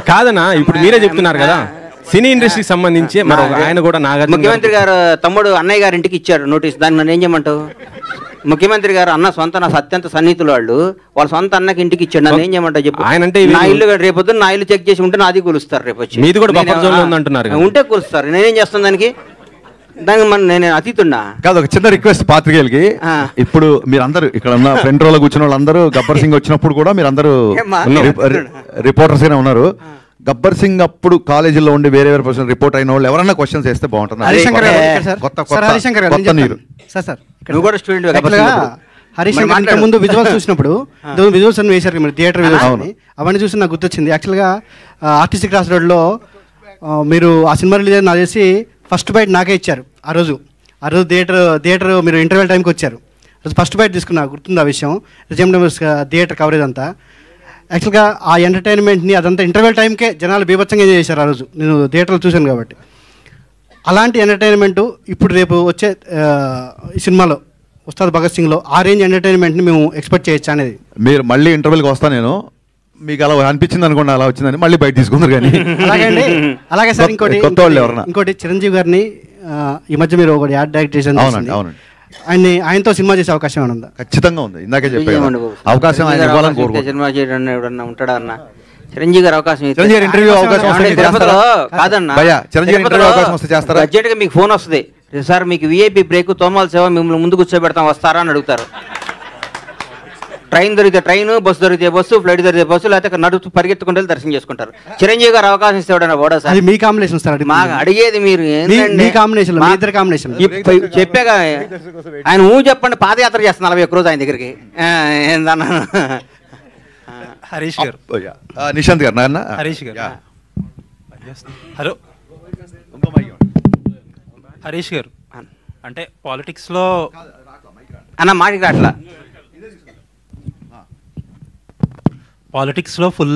కాదన్నా, ఇప్పుడు మీరే చెప్తున్నారు కదా సినీ ఇండస్ట్రీకి సంబంధించి. మరి ఆయన కూడా నాగార్జున ముఖ్యమంత్రి గారు తమ్ముడు అన్నయ్య గారి ఇంటికి ఇచ్చారు నోటీస్. దాన్ని నన్ను ఏం చేయమంటావు? ముఖ్యమంత్రి గారు అన్న సొంత నా అత్యంత సన్నిహితులు వాళ్ళ సొంత అన్నకి ఇంటికి ఇచ్చాడు. నన్ను ఏం చేయమంటావు చెప్పు? ఆయన అంటే నా ఇల్లు రేపొద్దు నా ఇల్లు చెక్ చేసి ఉంటే నాది కూలుస్తారు. రేపు వచ్చి మీది కూడా బఫర్ జోన్ లో ఉందంటున్నారు. ఉంటే కూలుస్తారు. నేనేం చేస్తాను దానికి నేను అతీతున్నా కాదు. ఒక చిన్న రిక్వెస్ట్ పాత్రికేయులకి, ఇప్పుడు మీరందరూ ఇక్కడ ఉన్న ఫ్రంట్ రోలో కూర్చున్న వాళ్ళందరూ గబ్బర్ సింగ్ వచ్చినప్పుడు కూడా మీరందరూ రిపోర్టర్స్ గానే ఉన్నారు. గబ్బర్ సింగ్ అప్పుడు కాలేజీలో ఉండి వేరే పర్సన్ రిపోర్ట్ అయిన వాళ్ళు ఎవరన్నా క్వశ్చన్స్ వేస్తే బాగుంటుంది. హరీష్ ముందు విజువల్స్ చూసినప్పుడు విజువల్స్ అన్ని వేశారు, థియేటర్ విజువల్స్ అవన్నీ చూసి నాకు గుర్తొచ్చింది. యాక్చువల్గా ఆర్టిస్టిక్ క్రాస్ రోడ్లో మీరు ఆ సినిమా రిలీజ్ అయిన నాకు చేసి ఫస్ట్ బైట్ నాకే ఇచ్చారు. ఆ రోజు థియేటర్ మీరు ఇంటర్వెల్ టైంకి వచ్చారు. ఫస్ట్ బైట్ తీసుకున్నా, గుర్తుంది ఆ విషయం. థియేటర్ కవరేజ్ అంతా యాక్చువల్గా ఆ ఎంటర్టైన్మెంట్ని అదంతా ఇంటర్వెల్ టైంకే జనాలు బీభత్సంగా ఎంజాయ్ చేశారు ఆ రోజు. నేను థియేటర్లో చూశాను కాబట్టి. అలాంటి ఎంటర్టైన్మెంట్ ఇప్పుడు రేపు వచ్చే ఈ సినిమాలో ఉస్తాద్ భగత్ సింగ్లో ఆ రేంజ్ ఎంటర్టైన్మెంట్ని మేము ఎక్స్పెక్ట్ చేయొచ్చు అనేది. మీరు మళ్ళీ ఇంటర్వెల్కి వస్తా, నేను మీకు అలా అనిపించింది అనుకోండి, అలా వచ్చిందని మళ్ళీ బయట తీసుకుంటారు. కానీ అలాగే సార్ ఇంకోటి చిరంజీవి గారిని ఈ మధ్య మీరు ఒకటి యాడ్ డైరెక్ట్ చేశాను. అవునండి, ఆయనతో సినిమా చేసే అవకాశం ఏమైనా ఉందా? ఖచ్చితంగా ఉంది. ఇందాకే చెప్పాను, అవకాశం సినిమా చేయడం ఎవడన్నా ఉంటాడా అన్న? చిరంజీవి గారు అవకాశం ఇంటర్వ్యూ అవకాశం కాదన్నా, చేస్తారా? బడ్జెట్ గా మీకు ఫోన్ వస్తుంది, సార్ మీకు విఐపి బ్రేక్ తోమాల సేవ మిమ్మల్ని ముందు కూర్చోబెడతాం వస్తారా అని అడుగుతారు. ట్రైన్ దొరికితే ట్రైన్, బస్సు దొరికితే బస్సు, ఫ్లైట్ దొరికితే బస్సు, లేకపోతే నడుస్తూ పరిగెత్తుకుంటే దర్శనం చేసుకుంటారు. చిరంజీవి గారు అవకాశం ఇస్తాడన్న ఓడా సార్? మీ కాంబినేషన్ సార్, మాకు అడిగేది మీరు కాంబినేషన్ చెప్పాగా. ఆయన చెప్పండి, పాదయాత్ర చేస్తాను 41 రోజు ఆయన దగ్గరికి. ఏందన్నా హరీష్ గారు, నిశాంత్ గారు, నాన్న హరీష్ గారు, హలో హరీష్ గారు, అంటే పాలిటిక్స్లో అన్న మాటికి అట్లా పాలిటిక్స్లో ఫుల్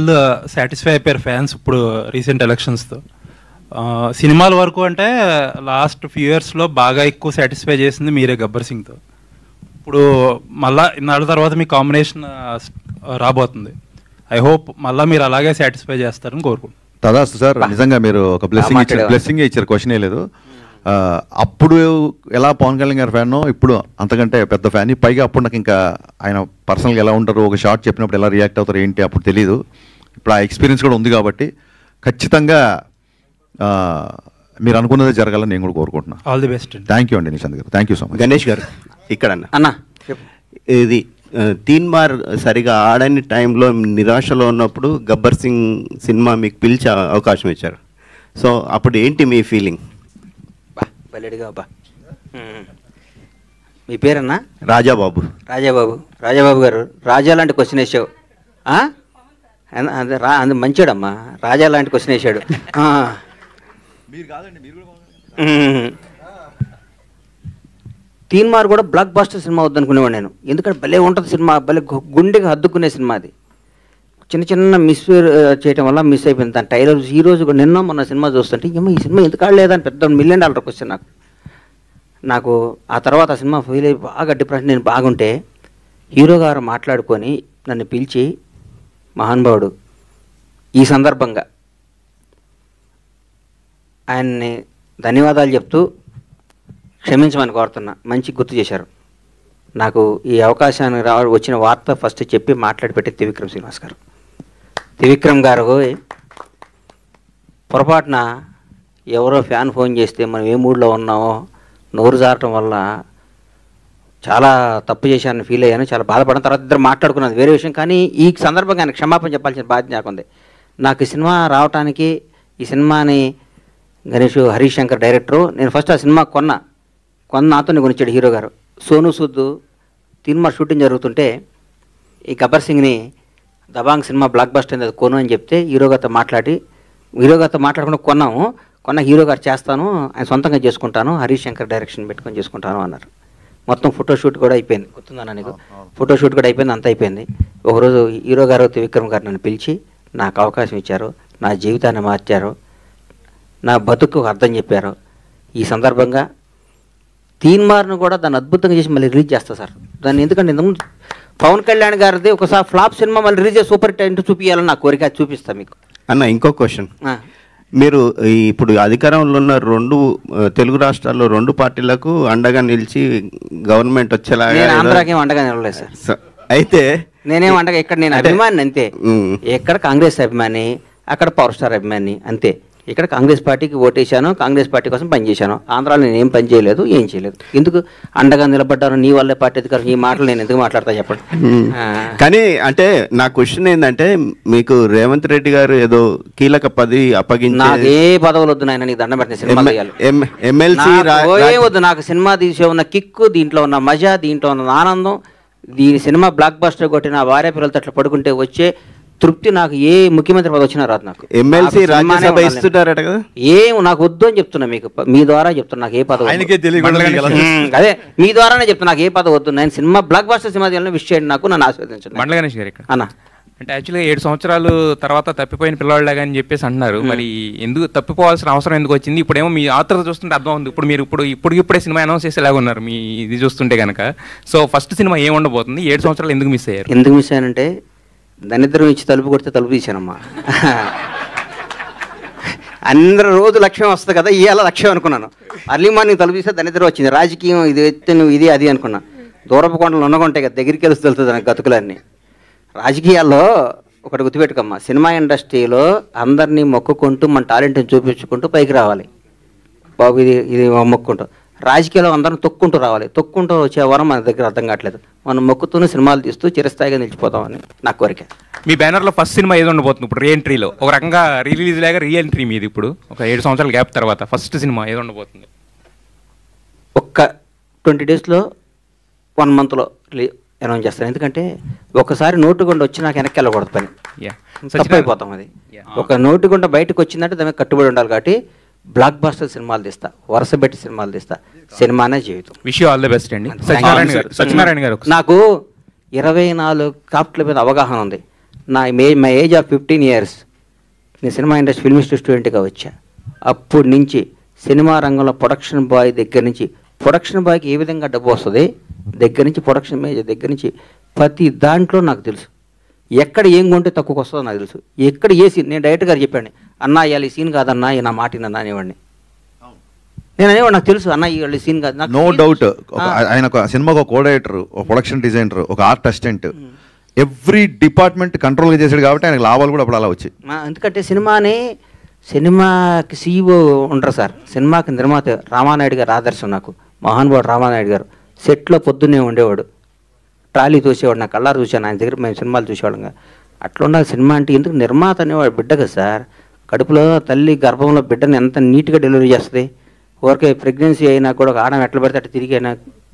సాటిస్ఫై అయిపోయారు ఫ్యాన్స్ ఇప్పుడు రీసెంట్ ఎలక్షన్స్తో. సినిమాల వరకు అంటే లాస్ట్ ఫ్యూ ఇయర్స్లో బాగా ఎక్కువ సాటిస్ఫై చేసింది మీరే గబ్బర్ సింగ్తో. ఇప్పుడు మళ్ళా ఇన్నాళ్ళ తర్వాత మీ కాంబినేషన్ రాబోతుంది. ఐ హోప్ మళ్ళీ మీరు అలాగే సాటిస్ఫై చేస్తారని కోరుకుంటున్నాను. తదాస్తు సార్, నిజంగా మీరు ఒక బ్లెస్సింగ్ ఇచ్చారు, క్వశ్చనే లేదు. అప్పుడు ఎలా పవన్ కళ్యాణ్ గారి ఫ్యాన్, ఇప్పుడు అంతకంటే పెద్ద ఫ్యాన్. పైగా అప్పుడు నాకు ఇంకా ఆయన పర్సనల్గా ఎలా ఉంటారు, ఒక షార్ట్ చెప్పినప్పుడు ఎలా రియాక్ట్ అవుతారు ఏంటి అప్పుడు తెలీదు. ఇప్పుడు ఆ ఎక్స్పీరియన్స్ కూడా ఉంది కాబట్టి ఖచ్చితంగా మీరు అనుకున్నదే జరగాలని నేను కూడా కోరుకుంటున్నాను. All the best. Thank you అండి నిశాంత్ గారు, thank you so much. Ganesh గారు ఇక్కడ అన్న ఇది తీన్మార్ సరిగా ఆడని టైంలో నిరాశలో ఉన్నప్పుడు గబ్బర్ సింగ్ సినిమా మీకు పిలిచే అవకాశం ఇచ్చారు. సో అప్పుడు ఏంటి మీ ఫీలింగ్? పల్లెడిగా అబ్బా. మీ పేరన్నా? రాజాబాబు. రాజాబాబు గారు, రాజా లాంటి క్వశ్చన్ వేసావు. అందు మంచివాడమ్మా, రాజా లాంటి క్వశ్చన్ వేసాడు. తీన్మార్ కూడా బ్లాక్ బాస్టర్ సినిమా వద్దనుకునేవాడు నేను, ఎందుకంటే భలే ఉంటుంది సినిమా, భలే గుండెకి హద్దుకునే సినిమా అది. చిన్న చిన్న మిస్ చేయడం వల్ల మిస్ అయిపోయింది. దాని టైలర్ ఈ రోజు నిన్న మొన్న సినిమా చూస్తుంటే ఏమో ఈ సినిమా ఎందుకు ఆడలేదని పెద్ద $1 million క్వశ్చన్ నాకు. ఆ తర్వాత ఆ సినిమా ఫెయిల్ అయ్యి బాగా డిప్రెషన్, నేను బాగుంటే హీరో గారు మాట్లాడుకొని నన్ను పిలిచి, మహానుభావుడు ఈ సందర్భంగా ఆయన్ని ధన్యవాదాలు చెప్తూ క్షమించమని కోరుతున్నా, మంచి గుర్తు చేశారు నాకు. ఈ అవకాశాన్ని వచ్చిన వార్త ఫస్ట్ చెప్పి మాట్లాడి పెట్టి త్రివిక్రమ్ శ్రీనివాస్ గారు. త్రివిక్రమ్ గారు పొరపాటున ఎవరో ఫ్యాన్ ఫోన్ చేస్తే మనం ఏ మూడ్లో ఉన్నామో నోరు జారటం వల్ల చాలా తప్పు చేశానని ఫీల్ అయ్యాను, చాలా బాధపడిన. తర్వాత ఇద్దరు మాట్లాడుకున్నది వేరే విషయం, కానీ ఈ సందర్భంగా ఆయన క్షమాపణ చెప్పాల్సిన బాధ్యత నాకుంది. నాకు ఈ సినిమా రావటానికి, ఈ సినిమాని గణేష్ హరీష్ శంకర్ డైరెక్టరు, నేను ఫస్ట్ ఆ సినిమా కొన్న నాతో కొనిచ్చాడు హీరో గారు. సోను సూద్ తీన్మార్ షూటింగ్ జరుగుతుంటే ఈ గబ్బర్ సింగ్ని దబాంగ్ సినిమా బ్లాక్ బస్టర్ అది కొను అని చెప్తే హీరో గారితో మాట్లాడకుండా కొన్న హీరో గారు చేస్తాను, ఆయన సొంతంగా చేసుకుంటాను, హరీష్ శంకర్ డైరెక్షన్ పెట్టుకొని చేసుకుంటాను అన్నారు. మొత్తం ఫోటోషూట్ కూడా అయిపోయింది, గుర్తుందా నీకు? ఫోటోషూట్ కూడా అయిపోయింది, అంతా అయిపోయింది. ఒకరోజు హీరో గారు త్రివిక్రమ్ గారు నన్ను పిలిచి నాకు అవకాశం ఇచ్చారు, నా జీవితాన్ని మార్చారు, నా బతుకు అర్థం చెప్పారు. ఈ సందర్భంగా తీన్మార్ను కూడా దాన్ని అద్భుతంగా చేసి మళ్ళీ రిలీజ్ చేస్తా సార్. దాన్ని ఎందుకంటే ఇంతకుముందు పవన్ కళ్యాణ్ గారిది ఒకసారి ఫ్లాప్ సినిమా మళ్ళీ రిలీజ్ చేసి సూపర్ హిట్ చూపించాలని నా కోరిక, చూపిస్తాను మీకు. అన్న ఇంకో క్వశ్చన్, మీరు ఇప్పుడు అధికారంలో ఉన్న 2 తెలుగు రాష్ట్రాల్లో 2 పార్టీలకు అండగా నిలిచి గవర్నమెంట్ వచ్చేలాగా. నేను ఆంధ్రాకేం అండగా నిలవలేదు సార్. అయితే నేనేం అండగా, ఇక్కడ నేను అభిమాని అంతే. ఎక్కడ కాంగ్రెస్ అభిమాని, అక్కడ పవర్ స్టార్ అభిమాని అంతే. ఇక్కడ కాంగ్రెస్ పార్టీకి ఓటేశాను, కాంగ్రెస్ పార్టీ కోసం పనిచేశాను. ఆంధ్రాలో నేను ఏం పని చేయలేదు, ఏం చేయలేదు. ఎందుకు అండగా నిలబడ్డాను, నీ వల్లే పార్టీ అధికారం, ఈ మాటలు నేను ఎందుకు మాట్లాడతా చెప్పండి. కానీ అంటే నా క్వశ్చన్ ఏంటంటే, మీకు రేవంత్ రెడ్డి గారు ఏదో కీలక పదవి అప్పగించి, నాకు ఏ పదవులు వద్దు నాయన, నీకు దండం పెట్టిన సినిమా ఎమ్మెల్సీ వద్దు, నాకు సినిమా తీసే ఉన్న కిక్కు, దీంట్లో ఉన్న మజా, దీంట్లో ఉన్న ఆనందం, దీని సినిమా బ్లాక్ బస్టర్ కొట్టి నా భార్య పిల్లలతో అట్లా పడుకుంటే వచ్చే తృప్తి నాకు ఏ ముఖ్యమంత్రి పదవి వచ్చినా రాదు. నాకు ఎమ్మెల్సీ రాజ్యసభ ఇస్తున్నారట కదా, ఏం నాకు వద్దు అని చెప్తున్నా, మీకు మీ ద్వారా చెప్తున్నా, నాకు ఏ పదవి అదే మీ ద్వారానే చెప్తున్నా, నాకు ఏ పదవి వద్దు. నేను cinema block buster cinema wish చేయండి, నాకు నన్ను ఆస్వాదించండి. మండల గణేష్ గారు ఇక్కడ అన్న అంటే యాక్చువల్గా 7 సంవత్సరాలు తర్వాత తప్పిపోయిన పిల్లవాళ్ళగా అని చెప్పేసి అంటున్నారు. మరి ఎందుకు తప్పిపోవాల్సిన అవసరం ఎందుకు వచ్చింది? ఇప్పుడేమో మీ ఆతృత చూస్తుంటే అర్థం ఉంది. ఇప్పుడు మీరు ఇప్పుడే సినిమా అనౌన్స్ చేసేలాగా ఉన్నారు మీ ఇది చూస్తుంటే కనుక. సో ఫస్ట్ సినిమా ఏం ఉండబోతుంది? 7 సంవత్సరాలు ఎందుకు మిస్ అయ్యారు? ఎందుకు మిస్ అయ్యానంటే దరిద్రం ఇచ్చి తలుపు కొడితే తలుపు తీశానమ్మా. అందరూ రోజు లక్ష్యం వస్తుంది కదా, ఇవాళ లక్ష్యం అనుకున్నాను. అర్లీ మార్నింగ్ తలుపు తీస్తే దరిద్రం వచ్చింది. రాజకీయం ఇది ఎత్తే నువ్వు ఇది అది అనుకున్నా. దూరపు కొండలు ఉన్నకుంటాయి కదా, దగ్గరికి వెళ్తే తెలుస్తుంది నాకు గతుకులన్నీ. రాజకీయాల్లో ఒకటి గుర్తుపెట్టుకోమ్మా, సినిమా ఇండస్ట్రీలో అందరినీ మొక్కుకుంటూ మన టాలెంట్ని చూపించుకుంటూ పైకి రావాలి బాబు, ఇది మొక్కుంటూ. రాజకీయాల్లో అందరం తొక్కుంటూ రావాలి. తొక్కుంటూ వచ్చే వరం మన దగ్గర అర్థం కావట్లేదు. మనం మొక్కుతూనే సినిమాలు తీస్తూ చిరస్థాయిగా నిలిచిపోతామని నా కోరిక. మీ బ్యానర్లో ఫస్ట్ సినిమా ఏది ఉండబోతుంది? ఇప్పుడు రీఎంట్రీలో ఒక రకంగా రిలీజ్ లాగా రీఎంట్రీ మీది. ఇప్పుడు ఒక 7 సంవత్సరాల గ్యాప్ తర్వాత ఫస్ట్ సినిమా ఏది ఉండబోతుంది? ఒక్క 20 డేస్లో 1 మంత్లో అనౌన్స్ చేస్తాను. ఎందుకంటే ఒకసారి నోటుగుండ వచ్చి నాకు వెనక్కి వెళ్ళకూడదు, పని తప్పైపోతాం. అది ఒక నోటుగుండ బయటకు వచ్చిందంటే దానికి కట్టుబడి ఉండాలి. కాబట్టి బ్లాక్ బస్టర్ సినిమాలు తీస్తా, వరుస పెట్టి సినిమాలు తీస్తా. సినిమానే జీవితం. Wish you all the best అండి. సత్యనారాయణ గారు, నాకు 24 క్రాఫ్ట్ల మీద అవగాహన ఉంది. మై ఏజ్ ఆఫ్ 15 years నేను సినిమా ఇండస్ట్రీ ఫిల్మ్ ఇన్స్టిట్యూట్ స్టూడెంట్గా వచ్చా. అప్పటి నుంచి సినిమా రంగంలో ప్రొడక్షన్ బాయ్ దగ్గర నుంచి, ప్రొడక్షన్ బాయ్కి ఏ విధంగా డబ్బు వస్తుంది దగ్గర నుంచి, ప్రొడక్షన్ మేనేజర్ దగ్గర నుంచి ప్రతి దాంట్లో నాకు తెలుసు. ఎక్కడ ఏం కొంటే తక్కువకి వస్తుందో నాకు తెలుసు. ఎక్కడ ఏ సీన్, నేను డైరెక్టర్ గారు చెప్పాను, అన్న ఇవాళ ఈ సీన్ కాదన్నా, నా మాటినన్నా అనేవాడిని. నేను అనేవాడు, నాకు తెలుసు అన్న ఈ సీన్ కాదు. No doubt. ఆయన ఒక సినిమాకు ఒక కోడైరెక్టర్, ఒక ప్రొడక్షన్ డిజైనర్, ఒక ఆర్ట్ అసిస్టెంట్, ఎవ్రీ డిపార్ట్మెంట్ కంట్రోల్గా చేశాడు. కాబట్టి ఆయనకు లాభాలు కూడా అప్పుడు అలా వచ్చాయి. ఎందుకంటే సినిమాకి CEO ఉంటారు సార్, సినిమాకి నిర్మాత రామానాయుడు గారు ఆదర్శం నాకు. మహానుభావుడు రామానాయుడు గారు సెట్లో పొద్దున్నే ఉండేవాడు, ట్రాలీ చూసేవాడు. నా కళ్ళారు చూశాను ఆయన దగ్గర, మేము సినిమాలు చూసేవాళ్ళంగా. అట్లా ఉండాలి సినిమా అంటే. ఎందుకు నిర్మాత అనేవాడు బిడ్డ కదా సార్, కడుపులో తల్లి గర్భంలో బిడ్డను ఎంత నీట్గా డెలివరీ చేస్తుంది. ఊరికే ప్రెగ్నెన్సీ అయినా కూడా ఒక ఆడడం ఎట్లా పడితే అట్లా తిరిగి అయినా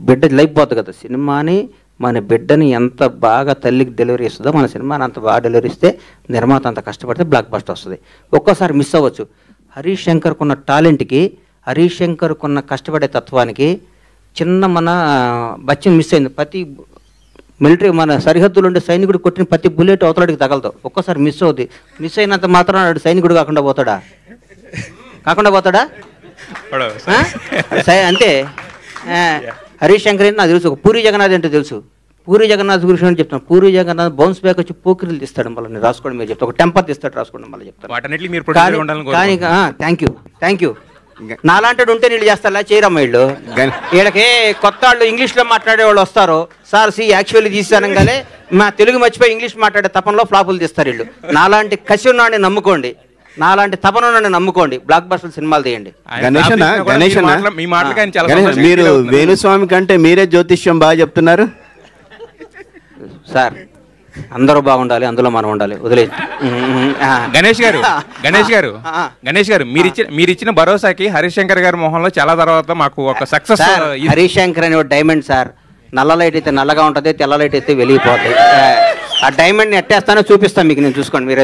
బిడ్డ లైఫ్ పోతుంది కదా. సినిమాని మన బిడ్డని ఎంత బాగా తల్లికి డెలివరీ ఇస్తుందో మన సినిమాని అంత బాగా డెలివరీ ఇస్తే నిర్మాత అంత కష్టపడితే బ్లాక్ బస్టర్ వస్తుంది. ఒక్కోసారి మిస్ అవ్వచ్చు. హరీష్ శంకర్కున్న టాలెంట్కి, హరీష్ శంకర్కున్న కష్టపడే తత్వానికి చిన్న మన బచ్చన్ మిస్ అయింది. ప్రతి మిలిటరీ మన సరిహద్దులు ఉండే సైనికుడు కొట్టిన ప్రతి బుల్లెట్ అవతలడికి తగలదు. ఒక్కోసారి మిస్ అవుద్ది. మిస్ అయినంత మాత్రం సైనికుడు కాకుండా పోతాడా? అంతే. హరీష్ శంకర్ ఏంటి నాకు తెలుసు. పూరి జగన్నాథ్ అంటే తెలుసు. పూరి జగన్నాథ్ గురించి అని చెప్తాను. పూరి జగన్నాథ్ బౌన్స్ బ్యాక్ వచ్చి పోకిరీలు తీస్తాడు. మళ్ళీ నేను రాసుకోండి, మీరు చెప్తాను. ఒక టెంపర్ తీస్తాడు, రాసుకోండి మళ్ళీ చెప్తాను. కానీ థ్యాంక్ యూ. నాలాంటి ఉంటే నీళ్ళు చేస్తారా? చేయరమ్మా వీళ్ళు. వీళ్ళకి కొత్త వాళ్ళు ఇంగ్లీష్లో మాట్లాడే వాళ్ళు వస్తారు. సార్ యాక్చువల్లీ తీసానంగానే మా తెలుగు మర్చిపోయి ఇంగ్లీష్ మాట్లాడే తపనలో ఫ్లాపులు తీస్తారు వీళ్ళు. నాలాంటి కసి ఉన్నాడిని నమ్ముకోండి, నాలాంటి తపన ఉన్నాడిని నమ్ముకోండి, బ్లాక్ బస్టర్ సినిమాలు తీయండి. మీరు వేణుస్వామి కంటే మీరే జ్యోతిష్యం బాగా చెప్తున్నారు సార్. అందరూ బాగుండాలి, అందులో మనం ఉండాలి. వదిలే గణేష్ గారు మీరు ఇచ్చిన భరోసాకి హరీష్ శంకర్ గారి మొహంలో చాలా తర్వాత మాకు ఒక సక్సెస్. హరీష్ శంకర్ అనే డైమండ్ సార్. నల్ల లైట్ అయితే నల్లగా ఉంటుంది, తెల్ల లైట్ అయితే వెలిగిపోతాయి. ఆ డైమండ్ ఎట్టేస్తానో చూపిస్తాను మీకు, నేను చూసుకోండి మీరు.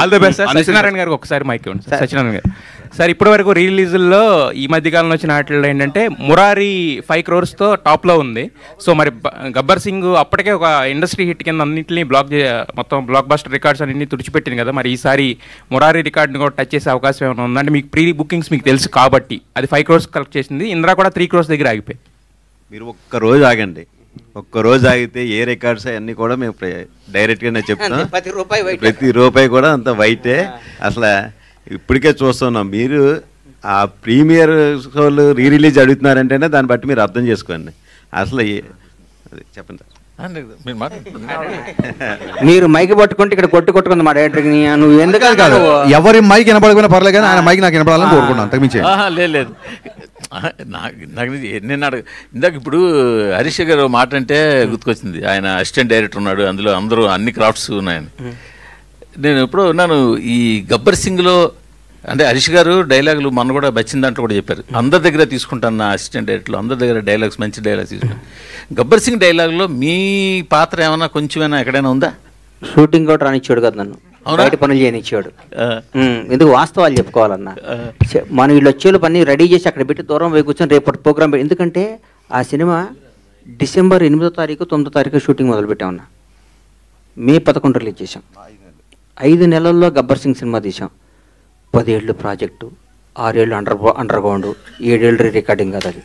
All the best sir. Satyanarayana గారికి ఒకసారి మైక్ ఇవ్వండి. సత్యనారాయణ గారు సార్, ఇప్పటి వరకు రిలీజుల్లో ఈ మధ్యకాలంలో వచ్చిన వాటిల్లో ఏంటంటే మురారి 5 crores-తో టాప్లో ఉంది. సో మరి గబ్బర్ సింగ్ అప్పటికే ఒక ఇండస్ట్రీ హిట్ కింద అన్నింటినీ మొత్తం బ్లాక్ బస్టర్ రికార్డ్స్ అన్నింటినీ తుడిచిపెట్టింది కదా. మరి ఈసారి మురారి రికార్డ్ని కూడా టచ్ చేసే అవకాశం ఏమైనా ఉందంటే? మీకు ప్రీ బుకింగ్స్ మీకు తెలుసు కాబట్టి అది 5 crores కలెక్ట్ చేసింది. ఇంద్రా కూడా 3 crores దగ్గర ఆగిపోయి. మీరు ఒక్కరోజు ఆగండి. ఒక్కరోజు ఆగితే ఏ రికార్డ్స్ అవన్నీ కూడా మేము డైరెక్ట్గానే చెప్తాం. ప్రతి రూపాయి కూడా అంత వైటే. అసలు ఇప్పటికే చూస్తున్నాం. మీరు ఆ ప్రీమియర్ షోలు రిలీజ్ అడుగుతున్నారంటేనే దాన్ని బట్టి మీరు అర్థం చేసుకోండి. అసలు చెప్పండి సార్. మీరు మైక్ పట్టుకుంటే ఇక్కడ కొట్టుకుంది మా డైరెక్టర్. నువ్వు ఎందుకు కాదు, ఎవరి మైక్ వినపడకపోయినా పర్లేదు కానీ ఆయన మైక్ నాకు వినపడాలని కోరుకున్నాను. అంతకుమించి లేదు. నాకు నేను ఇందాక ఇప్పుడు హరీష్ గారు మాట అంటే గుర్తుకొచ్చింది. ఆయన అసిస్టెంట్ డైరెక్టర్ ఉన్నాడు, అందులో అందరూ అన్ని క్రాఫ్ట్స్ ఉన్నాయని. నేను ఎప్పుడో ఉన్నాను ఈ గబ్బర్ సింగ్లో. అంటే హరీష్ గారు డైలాగులు మన కూడా వచ్చిన దాంట్లో కూడా చెప్పారు, అందరి దగ్గర తీసుకుంటాను నా అసిస్టెంట్ డైరెక్టర్లు, అందరి దగ్గర డైలాగ్స్ మంచి డైలాగ్స్ తీసుకుంటాను. గబ్బర్ సింగ్ డైలాగ్లో మీ పాత్ర ఏమైనా కొంచెమైనా ఎక్కడైనా ఉందా? షూటింగ్ కూడా రానిచ్చాడు కదా నన్ను, బయట పనులు చేయనిచ్చాడు. ఎందుకు వాస్తవాలు చెప్పుకోవాలన్నా. మనం వీళ్ళు వచ్చేలు పని రెడీ చేసి అక్కడ పెట్టి దూరం పోయి కూర్చొని రేపటి ప్రోగ్రామ్ పెట్టి. ఎందుకంటే ఆ సినిమా డిసెంబర్ 8వ తారీఖు 9వ తారీఖు షూటింగ్ మొదలుపెట్టామన్నా. మే 11 రిలీజ్ చేసాం. 5 నెలల్లో గబ్బర్ సింగ్ సినిమా తీసాం. 10 ఏళ్ళు ప్రాజెక్టు, 6 ఏళ్ళు అండర్ గ్రౌండ్, 7 ఏళ్ళు రికార్డింగ్ కదా అది.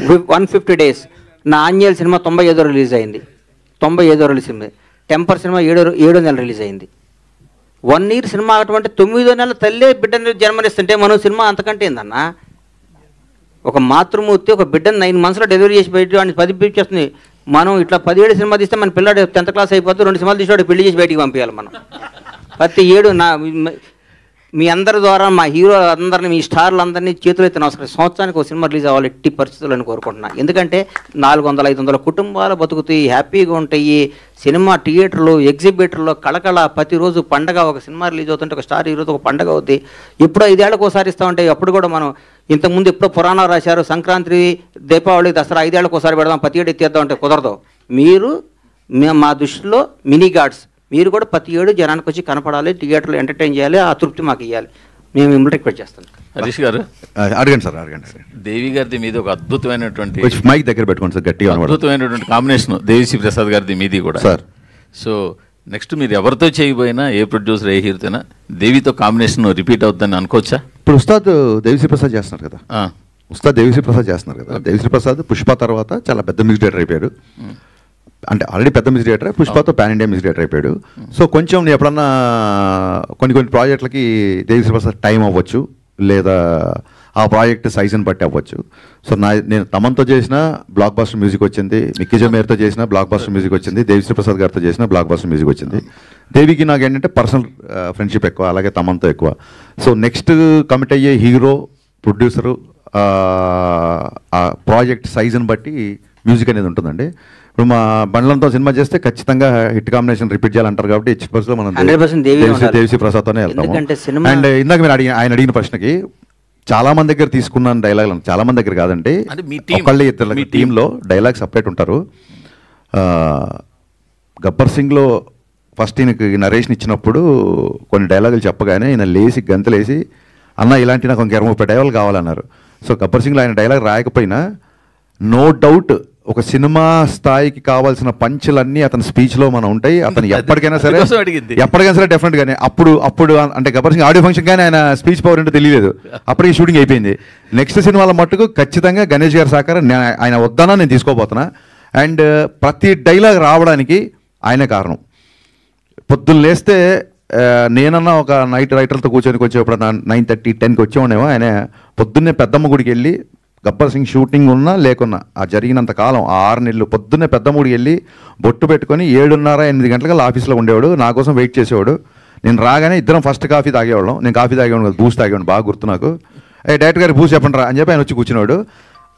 150 days. నా ఆంజనేయుల సినిమా 95 రిలీజ్ అయింది. 95 రిలీజ్ అయింది. టెంపర్ సినిమా 7వ నెల రిలీజ్ అయింది. 1 year సినిమా అటువంటి 9వ నెల తల్లే బిడ్డని జన్మనిస్తుంటే మనం సినిమా అంతకంటే ఏందన్నా. ఒక మాతృమూర్తి ఒక బిడ్డను 9 monthsలో డెలివరీ చేసి బయట వాడిని 10 చేస్తుంది. మనం ఇట్లా 17 సినిమా తీస్తే మన పిల్లాడు 10th class అయిపోతే 2 సినిమాలు తీసి పెళ్లి చేసి బయటికి పంపించాలి మనం. ప్రతి 7 మీ అందరి ద్వారా మా హీరో అందరినీ, మీ స్టార్లు అందరినీ చేతులు అయితే నమస్కారం. సంవత్సరానికి ఒక సినిమా రిలీజ్ అవ్వాలి ఎట్టి పరిస్థితులను కోరుకుంటున్నా. ఎందుకంటే 400-500 కుటుంబాలు బతుకుతాయి, హ్యాపీగా ఉంటాయి. సినిమా థియేటర్లు, ఎగ్జిబిటర్లో కళకళ, ప్రతిరోజు పండగ. ఒక సినిమా రిలీజ్ అవుతుంటే ఒక స్టార్ హీరోతో ఒక పండగ అవుతుంది. ఎప్పుడో 5 ఏళ్ళకు ఒకసారి ఇస్తూ ఉంటాయి. అప్పుడు కూడా మనం ఇంతకుముందు ఎప్పుడో పురాణాలు రాశారు, సంక్రాంతి, దీపావళి, దసరా 5 ఏళ్ళకు ఒకసారి పెడదాం, ప్రతి ఏడు ఎత్తేద్దాం అంటే కుదరదు. మీరు మా దృష్టిలో మినీ గాడ్స్. మీరు కూడా ప్రతి ఏడు జనానికి వచ్చి కనపడాలి, థియేటర్లో ఎంటర్టైన్ చేయాలి, ఆ తృప్తి మాకు ఇవ్వాలి. మేము మిమ్మల్ని రిక్వెస్ట్ చేస్తాం. హరీష్ గారు అడగండి సార్, అడగండి. దేవి గారిది మీద ఒక అద్భుతమైనటువంటి మైక్ దగ్గర పెట్టుకోండి సార్, గట్టిగా అద్భుతమైనటువంటి కాంబినేషన్ దేవిశ్రీ ప్రసాద్ గారిది మీది కూడా సార్. సో నెక్స్ట్ మీరు ఎవరితో చేయబోయినా, ఏ ప్రొడ్యూసర్, ఏ హీరోతోనా దేవితో కాంబినేషన్ రిపీట్ అవుతుందని అనుకోవచ్చా? ఇప్పుడు ఉస్తాద్ దేవిశ్రీ ప్రసాద్ చేస్తున్నారు కదా, ఉస్తాద్ దేవిశ్రీ ప్రసాద్ చేస్తున్నారు కదా. దేవిశ్రీ ప్రసాద్ పుష్ప తర్వాత చాలా పెద్ద మ్యూజిక్ డైరెక్టర్ అయిపోయాడు. అంటే ఆల్రెడీ పెద్ద మ్యూజిక్ డైరెక్టర్, పుష్పతో పాన్ ఇండియా మ్యూజిక్ డైరెక్టర్ అయిపోయాడు. సో కొంచెం నేను ఎప్పుడన్నా కొన్ని ప్రాజెక్టులకి దేవిశ్రీ ప్రసాద్ టైం అవ్వచ్చు, లేదా ఆ ప్రాజెక్ట్ సైజుని బట్టి అవ్వచ్చు. సో నేను తమన్తో చేసిన బ్లాక్ బాస్టర్ మ్యూజిక్ వచ్చింది, మిక్కీ జమేర్తో చేసిన బ్లాక్ బాస్టర్ మ్యూజిక్ వచ్చింది, దేవిశ్రీ ప్రసాద్ గారితో చేసిన బ్లాక్ బాస్టర్ మ్యూజిక్ వచ్చింది. దేవికి నాకు ఏంటంటే పర్సనల్ ఫ్రెండ్షిప్ ఎక్కువ, అలాగే తమన్తో ఎక్కువ. సో నెక్స్ట్ కమిట్ అయ్యే హీరో, ప్రొడ్యూసరు, ఆ ప్రాజెక్ట్ సైజుని బట్టి మ్యూజిక్ అనేది ఉంటుందండి. ఇప్పుడు మా బండ్లంతో సినిమా చేస్తే ఖచ్చితంగా హిట్ కాంబినేషన్ రిపీట్ చేయాలంటారు కాబట్టి హెచ్పర్స్లో మనం దేవిశ్రీ ప్రసాద్తోనే వెళ్తాము. అండ్ ఇందాక మీరు ఆయన అడిగిన ప్రశ్నకి చాలా మంది దగ్గర తీసుకున్నాను డైలాగ్, చాలా మంది దగ్గర కాదండి, ఒకళ్ళే ఇద్దరు టీంలో డైలాగ్ సపరేట్ ఉంటారు. గబ్బర్ సింగ్లో ఫస్ట్ ఈయనకి నరేషన్ ఇచ్చినప్పుడు కొన్ని డైలాగులు చెప్పగానే ఈయన లేచి గంతులేసి అన్న ఇలాంటి నాకు ఇంక 20-30 డైలాగులు కావాలన్నారు. సో గబ్బర్ సింగ్లో ఆయన డైలాగ్ రాయకపోయినా నో డౌట్ ఒక సినిమా స్థాయికి కావాల్సిన పంచులన్నీ అతని స్పీచ్లో మనం ఉంటాయి. అతను ఎప్పటికైనా సరే డెఫినెట్గానే అప్పుడు అంటే గబ్బర్ సింగ్ ఆడియో ఫంక్షన్ కానీ ఆయన స్పీచ్ పవర్ ఏంటో తెలియలేదు, అప్పటికి షూటింగ్ అయిపోయింది. నెక్స్ట్ సినిమాల మట్టుకు ఖచ్చితంగా గణేష్ గారి సహకారం ఆయన వద్దనా నేను తీసుకోబోతున్నా. అండ్ ప్రతి డైలాగ్ రావడానికి ఆయనే కారణం. పొద్దున్న లేస్తే నేనన్నా ఒక నైట్ రైటర్లతో కూర్చొని వచ్చేప్పుడు 9:30, 10కి వచ్చేవాడేమో. ఆయన పొద్దున్నే పెద్దమ్మ గుడికి వెళ్ళి గబ్బర్ సింగ్ షూటింగ్ ఉన్నా లేకున్నా ఆ జరిగినంత కాలం 6 నెలలు పొద్దున్నే పెద్దమ్మ గుడికి వెళ్ళి బొట్టు పెట్టుకొని 7:30-8 గంటలకల్లా ఆఫీస్లో ఉండేవాడు, నా కోసం వెయిట్ చేసేవాడు. నేను రాగానే ఇద్దరం ఫస్ట్ కాఫీ తాగేవాళ్ళం. నేను కాఫీ తాగేవాడు కదా, బూస్ట్ తాగేవాడు, బాగా గుర్తు నాకు. డైరెక్టర్ గారికి బూస్ట్ చెప్పండి రా అని చెప్పి ఆయన వచ్చి కూర్చున్నాడు.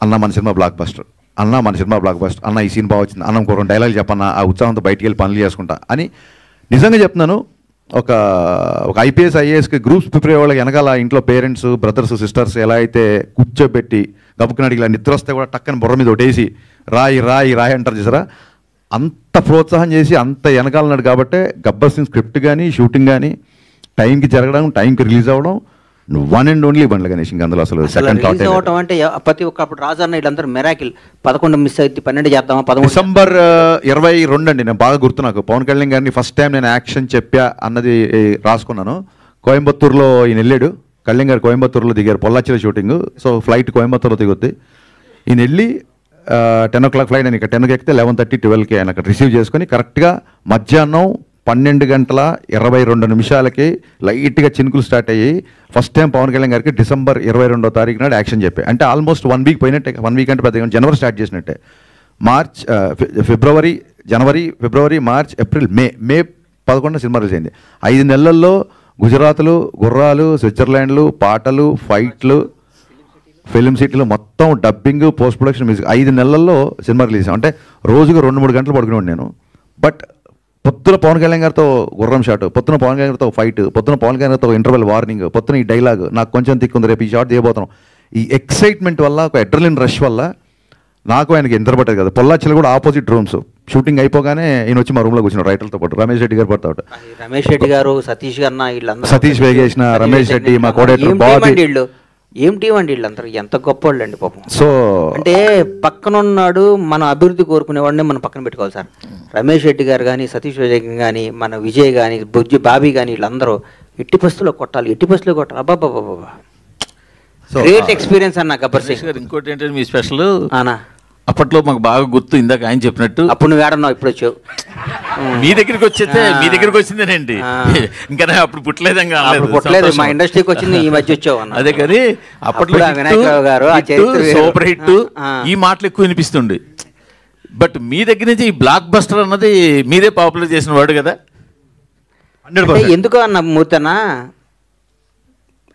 అన్న మన సినిమా బ్లాక్ బస్టర్, అన్న ఈ సినిమా వచ్చింది, అన్నం కూర డైలాగ్ చెప్పన్నా, ఆ ఉత్సాహంతో బయటికి వెళ్ళి పనులు చేసుకుంటా అని. నిజంగా చెప్తున్నాను, ఒక ఐపీఎస్ ఐఏఎస్కి గ్రూప్స్ ప్రిపేర్ అయ్యే వాళ్ళకి వెనకాల ఇంట్లో పేరెంట్స్, బ్రదర్స్, సిస్టర్స్ ఎలా అయితే కూర్చోబెట్టి గబుకునాడికి ఇలా నిద్ర వస్తే కూడా టక్కని బుర్ర మీద ఒకటేసి రాయి అంటారు చూసారా, అంత ప్రోత్సాహం చేసి అంత వెనకాలన్నాడు. కాబట్టి గబ్బర్ సింగ్ స్క్రిప్ట్ కానీ షూటింగ్ కానీ టైంకి జరగడం, టైంకి రిలీజ్ అవ్వడం one and only Bandla Ganesh. ఇంకా అందులో అసలు సెకండ్ థాట్ అవటం అంటే ప్రతి ఒక్కప్పుడు రాజన్న వీళ్ళందరూ మెరాకిల్ 11 మిస్ అయితే 12 చేద్దామా 13 డిసెంబర్ 22 అండి. నేను బాగా గుర్తు నాకు పవన్ కళ్యాణ్ గారిని ఫస్ట్ టైం నేను యాక్షన్ చెప్పా అన్నది రాసుకున్నాను. కోయంబత్తూరులో ఈయన వెళ్ళాడు, కళ్యాణ్ గారు కోయంబత్తూరులో దిగారు, పొల్లాచిలో షూటింగ్. సో ఫ్లైట్ కోయంబత్తూరులో దిగుద్ది. ఈయన వెళ్ళి 10 o'clock ఫ్లైట్, నేను ఇక్కడ 10కి ఎక్కితే 11:30, 12కి ఆయన అక్కడ రిసీవ్ చేసుకొని కరెక్ట్గా మధ్యాహ్నం 12:22 లైట్గా చినుకులు స్టార్ట్ అయ్యి ఫస్ట్ టైం పవన్ కళ్యాణ్ గారికి డిసెంబర్ 22వ తారీఖు నాడు యాక్షన్ చెప్పాయి. అంటే ఆల్మోస్ట్ 1 వీక్ పోయినట్టే, 1 వీక్ అంటే పెద్దగా జనవరి స్టార్ట్ చేసినట్టే. జనవరి, ఫిబ్రవరి, మార్చ్, ఏప్రిల్, మే 11 సినిమా రిలీజ్ అయింది. 5 నెలల్లో గుజరాత్లు, గుర్రాలు, స్విట్జర్లాండ్లు, పాటలు, ఫైట్లు, ఫిలిం సిటీలు, మొత్తం డబ్బింగ్, పోస్ట్ ప్రొడక్షన్, మ్యూజిక్ 5 నెలల్లో సినిమా రిలీజ్. అంటే రోజుకు 2-3 గంటలు పడుకునేవాడు నేను. బట్ పొద్దున పవన్ కళ్యాణ్ గారితో గుర్రం షాట్, పొద్దున పవన్ కళ్యాణ్ గారితో ఫైట్, పొద్దున పవన్ కళ్యాణ్ గారితో ఇంటర్వెల్ వార్నింగ్, పొద్దున ఈ డైలాగ్ నాకు కొంచెం తిక్కుంది, రేపు ఈ షాట్ చేయబోతున్నాం. ఈ ఎక్సైట్మెంట్ వల్ల, ఒక అడ్రినలిన్ రష్ వల్ల నాకు ఆయనకి ఎంత పట్టదు కదా. పొల్లాచిలో కూడా ఆపోజిట్ రూమ్స్, షూటింగ్ అయిపోగానే ఈయన వచ్చి మా రూమ్లో కూర్చున్నాడు రైటర్తో పాటు. రమేష్ రెడ్డి గారు పడతాడు, రమేష్ రెడ్డి గారు, సతీష్ గారు, సతీష్ వేగేసిన, రమేష్ రెడ్డి, మా కోడైటర్ బాబీ. ఏం టీం అండి వీళ్ళందరూ, ఎంత గొప్ప వాళ్ళు అండి పాపం. సో అంటే పక్కన ఉన్నాడు, మన అభివృద్ధి కోరుకునేవాడిని మనం పక్కన పెట్టుకోవాలి సార్. రమేష్ రెడ్డి గారు కానీ, సతీష్ విజయ్ కానీ, మన విజయ్ కానీ, బుజ్జి బాబీ కానీ, వీళ్ళందరూ ఎట్టి పరిస్థితుల్లో కొట్టాలి. అబ్బాబ్బాబ్బా, గ్రేట్ ఎక్స్పీరియన్స్ అన్న గబ్బర్ సింగ్. ఇంకోటి ఏంటంటే మీ స్పెషల్ అప్పట్లో మాకు బాగా గుర్తు, ఇందాక ఆయన చెప్పినట్టు అప్పుడు నువ్వు ఏడన్నావు, ఇప్పుడు వచ్చావు. మీ దగ్గరికి వచ్చిందేనండి, ఇంకా అప్పుడు పుట్టలేదంగా, మా ఇండస్ట్రీకి వచ్చింది ఈ మధ్య వచ్చావు అన్న. అదే కానీ అప్పట్లో వినాయకరావు గారు సూపర్ హిట్ ఈ మాటలు ఎక్కువ వినిపిస్తుండే. బట్ మీ దగ్గర నుంచి ఈ బ్లాక్ బస్టర్ అన్నది మీరే పాపులర్ చేసిన వాడు కదా. ఎందుకు అన్న మూర్తనా,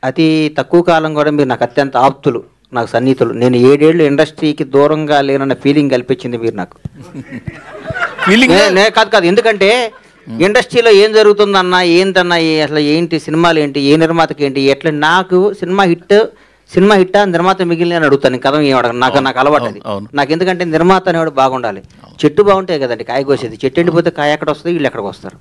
అతి తక్కువ కాలం కూడా మీరు నాకు అత్యంత ఆప్తులు, నాకు సన్నిహితులు. నేను 7 ఏళ్ళు ఇండస్ట్రీకి దూరంగా లేనన్న ఫీలింగ్ కల్పించింది మీరు నాకు. కాదు, ఎందుకంటే ఇండస్ట్రీలో ఏం జరుగుతుందన్నా, ఏంటన్నా, అసలు ఏంటి సినిమాలు ఏంటి, ఏ నిర్మాతకి ఏంటి, ఎట్లా నాకు సినిమా హిట్టా నిర్మాత మిగిలిన అని అడుగుతాను. కథ ఏం అడగను, నాకు అలవాటు అది. నాకు ఎందుకంటే నిర్మాత అనేవాడు బాగుండాలి. చెట్టు బాగుంటే కదండి కాయ కోసేది, చెట్టు ఎండిపోతే కాయ ఎక్కడ వస్తుంది, వీళ్ళు ఎక్కడికి వస్తారు.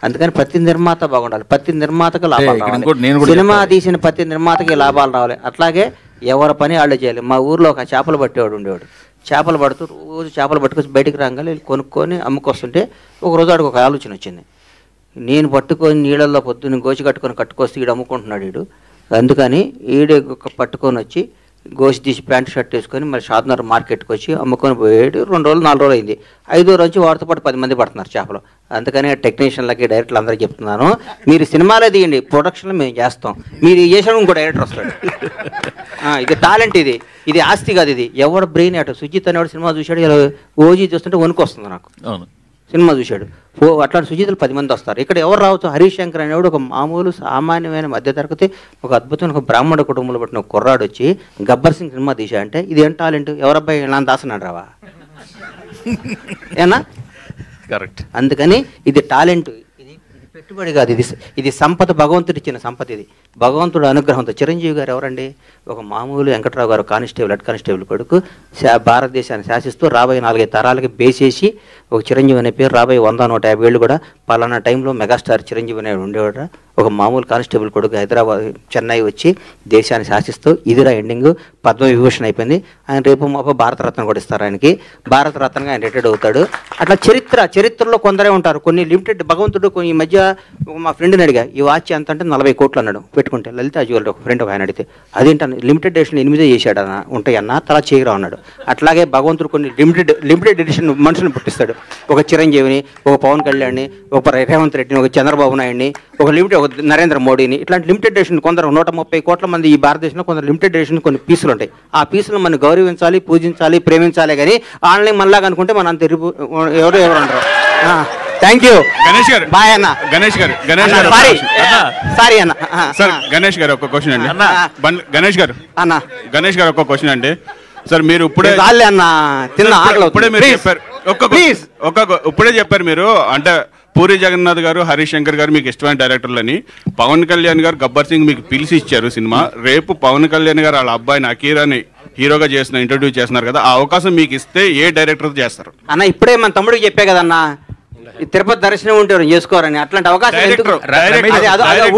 అందుకని ప్రతి నిర్మాత బాగుండాలి, ప్రతి నిర్మాతకు లాభాలు రావాలి, సినిమా తీసిన ప్రతి నిర్మాతకి లాభాలు రావాలి. అట్లాగే ఎవరి పని వాళ్ళు చేయాలి. మా ఊర్లో ఒక చేపలు పట్టేవాడు ఉండేవాడు. చేపలు పడుతూ రోజు చేపలు పట్టుకొచ్చి బయటికి రాగానే కొనుక్కొని అమ్ముకొస్తుంటే ఒకరోజు ఆడికి ఒక ఆలోచన వచ్చింది. నేను పట్టుకొని నీళ్ళల్లో పొద్దున్న గోచి కట్టుకొస్తే ఈడు అమ్ముకుంటున్నాడు వీడు, అందుకని ఈడే పట్టుకొని వచ్చి గోసి తీసి ప్యాంట్ షర్ట్ వేసుకొని మరి షాద్నగర్ మార్కెట్కి వచ్చి అమ్ముకొని పోయాడు. 2 రోజులు 4 రోజులు అయింది. 5వ రోజు వాడితో పాటు 10 మంది పడుతున్నారు చేపలు. అందుకని టెక్నీషియన్లకి, డైరెక్టర్లు అందరికీ చెప్తున్నాను, మీరు సినిమాలే తీయండి, ప్రొడక్షన్లో మేము చేస్తాం, మీరు చేసాడు ఇంకో డైరెక్టర్ వస్తాడు. ఇది టాలెంట్, ఇది ఆస్తి కాదు, ఇది ఎవడ బ్రెయిన్. అటు సుజిత్ అనేవాడు సినిమా చూశాడు, ఇలా ఓజీ చూస్తుంటే వణుకు వస్తుంది నాకు. సినిమా చూశాడు, అట్లాంటి సుజితులు 10 మంది వస్తారు. ఇక్కడ ఎవరు రావచ్చు, హరీష్ శంకర్ అనేవాడు ఒక మామూలు సామాన్యమైన మధ్యతరగతి ఒక అద్భుతమైన ఒక బ్రాహ్మణ కుటుంబంలో పట్టిన ఒక కుర్రాడు వచ్చి గబ్బర్ సింగ్ సినిమా తీసా అంటే ఇది ఏం టాలెంట్, ఎవరబ్బాయి ఇలా దాసనాడు రావా ఏనా, కరెక్ట్. అందుకని ఇది టాలెంట్, ఇది పెట్టుబడి కాదు, ఇది సంపద, భగవంతుడు ఇచ్చిన సంపద. ఇది భగవంతుడు అనుగ్రహంతో. చిరంజీవి గారు ఎవరండి? ఒక మామూలు వెంకట్రావు గారు కానిస్టేబుల్, హెడ్ కానిస్టేబుల్ కొడుకు, భారతదేశాన్ని శాసిస్తూ రాబోయే 4-5 తరాలకి బేసేసి ఒక చిరంజీవి అనే పేరు రాబోయే 100-150 ఏళ్ళు కూడా పలానా టైంలో మెగాస్టార్ చిరంజీవి అనే ఉండేవాడు. ఒక మామూలు కానిస్టేబుల్ కొడుకు హైదరాబాద్, చెన్నై వచ్చి దేశాన్ని శాసిస్తూ ఇదిరా ఎండింగ్, పద్మవిభూషణ్ అయిపోయింది. ఆయన రేపు మాప భారతరత్న కూడా ఇస్తారు ఆయనకి. భారతరత్నగా ఆయన రిటైర్డ్ అవుతాడు. అట్లా చరిత్రలో కొందరే ఉంటారు. కొన్ని లిమిటెడ్ భగవంతుడు. ఈ మధ్య మా ఫ్రెండ్ని అడిగా, ఈ వాచ్ ఎంత అంటే 40 కోట్లు అన్నాడు పెట్టుకుంటే. లలిత జ్యువెలరీ ఒక ఫ్రెండ్ ఆయన అడిగితే, అదేంటన్నా లిమిటెడ్ ఎడిషన్ 8 చేశాడన్నా, ఉంటాయన్నా, తలా చేయరా అన్నాడు. అట్లాగే భగవంతుడు కొన్ని లిమిటెడ్ ఎడిషన్ మనుషులను పుట్టిస్తాడు. ఒక చిరంజీవిని, ఒక పవన్ కళ్యాణ్ని, ఒక రేవంత్ రెడ్డిని, ఒక చంద్రబాబు నాయుడిని, ఒక నరేంద్ర మోడీని, ఇట్లాంటి లిమిటెడ్ ఎడిషన్ కొందరు 130 కోట్ల మంది ఈ భారతదేశంలో కొందరు లిమిటెడ్ ఎడిషన్ కొన్ని పీసులు ఉంటాయి. ఆ పీసులు మనం గౌరవించాలి, పూజించాలి, ప్రేమించాలి. కానీ ఆన్లైన్ మనలాగా అనుకుంటే మనం అంత ఎవరు అంటారు. థ్యాంక్ యూ గణేష్ గారు. బాయ్ అన్న. గణేష్ గారు సారీ అన్న. సార్ గణేష్ గారు ఒక క్వశ్చన్ అండి. గణేష్ గారు ఒక క్వశ్చన్ అండి. సార్ మీరు ఇప్పుడే చెప్పారు మీరు అంటే పూరి జగన్నాథ్ గారు, హరీష్ శంకర్ గారు మీకు ఇష్టమైన డైరెక్టర్లని. పవన్ కళ్యాణ్ గారు గబ్బర్ సింగ్ మీకు పిలిచి ఇచ్చారు సినిమా. రేపు పవన్ కళ్యాణ్ గారు వాళ్ళ అబ్బాయిని అకీరాని హీరోగా ఇంట్రొడ్యూస్ చేస్తున్నారు కదా, ఆ అవకాశం మీకు ఇస్తే ఏ డైరెక్టర్ చేస్తారు అన్న? ఇప్పుడే మన తమ్ముడికి చెప్పే కదన్నా, తిరుపతి దర్శనం ఉంటే చేసుకోరని. అట్లాంటి అవకాశం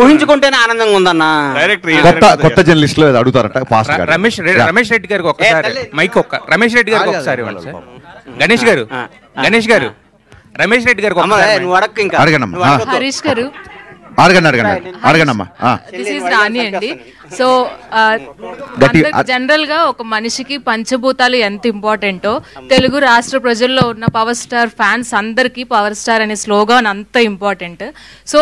ఊహించుకుంటేనే ఆనందంగా ఉందన్న. కొత్త జర్నలిస్ట్ లో అడుగుతారట. రమేష్ రెడ్డి గారికి ఒకసారి మైక్ రమేష్ రెడ్డి గారికి ఒకసారి గణేష్ గారు రమేష్ రెడ్డి గారికి హరీష్ గారు అండి. సో జనరల్ గా ఒక మనిషికి పంచభూతాలు ఎంత ఇంపార్టెంటో తెలుగు రాష్ట్ర ప్రజల్లో ఉన్న పవర్ స్టార్ ఫ్యాన్స్ అందరికి పవర్ స్టార్ అనే స్లోగాన్ అంత ఇంపార్టెంట్. సో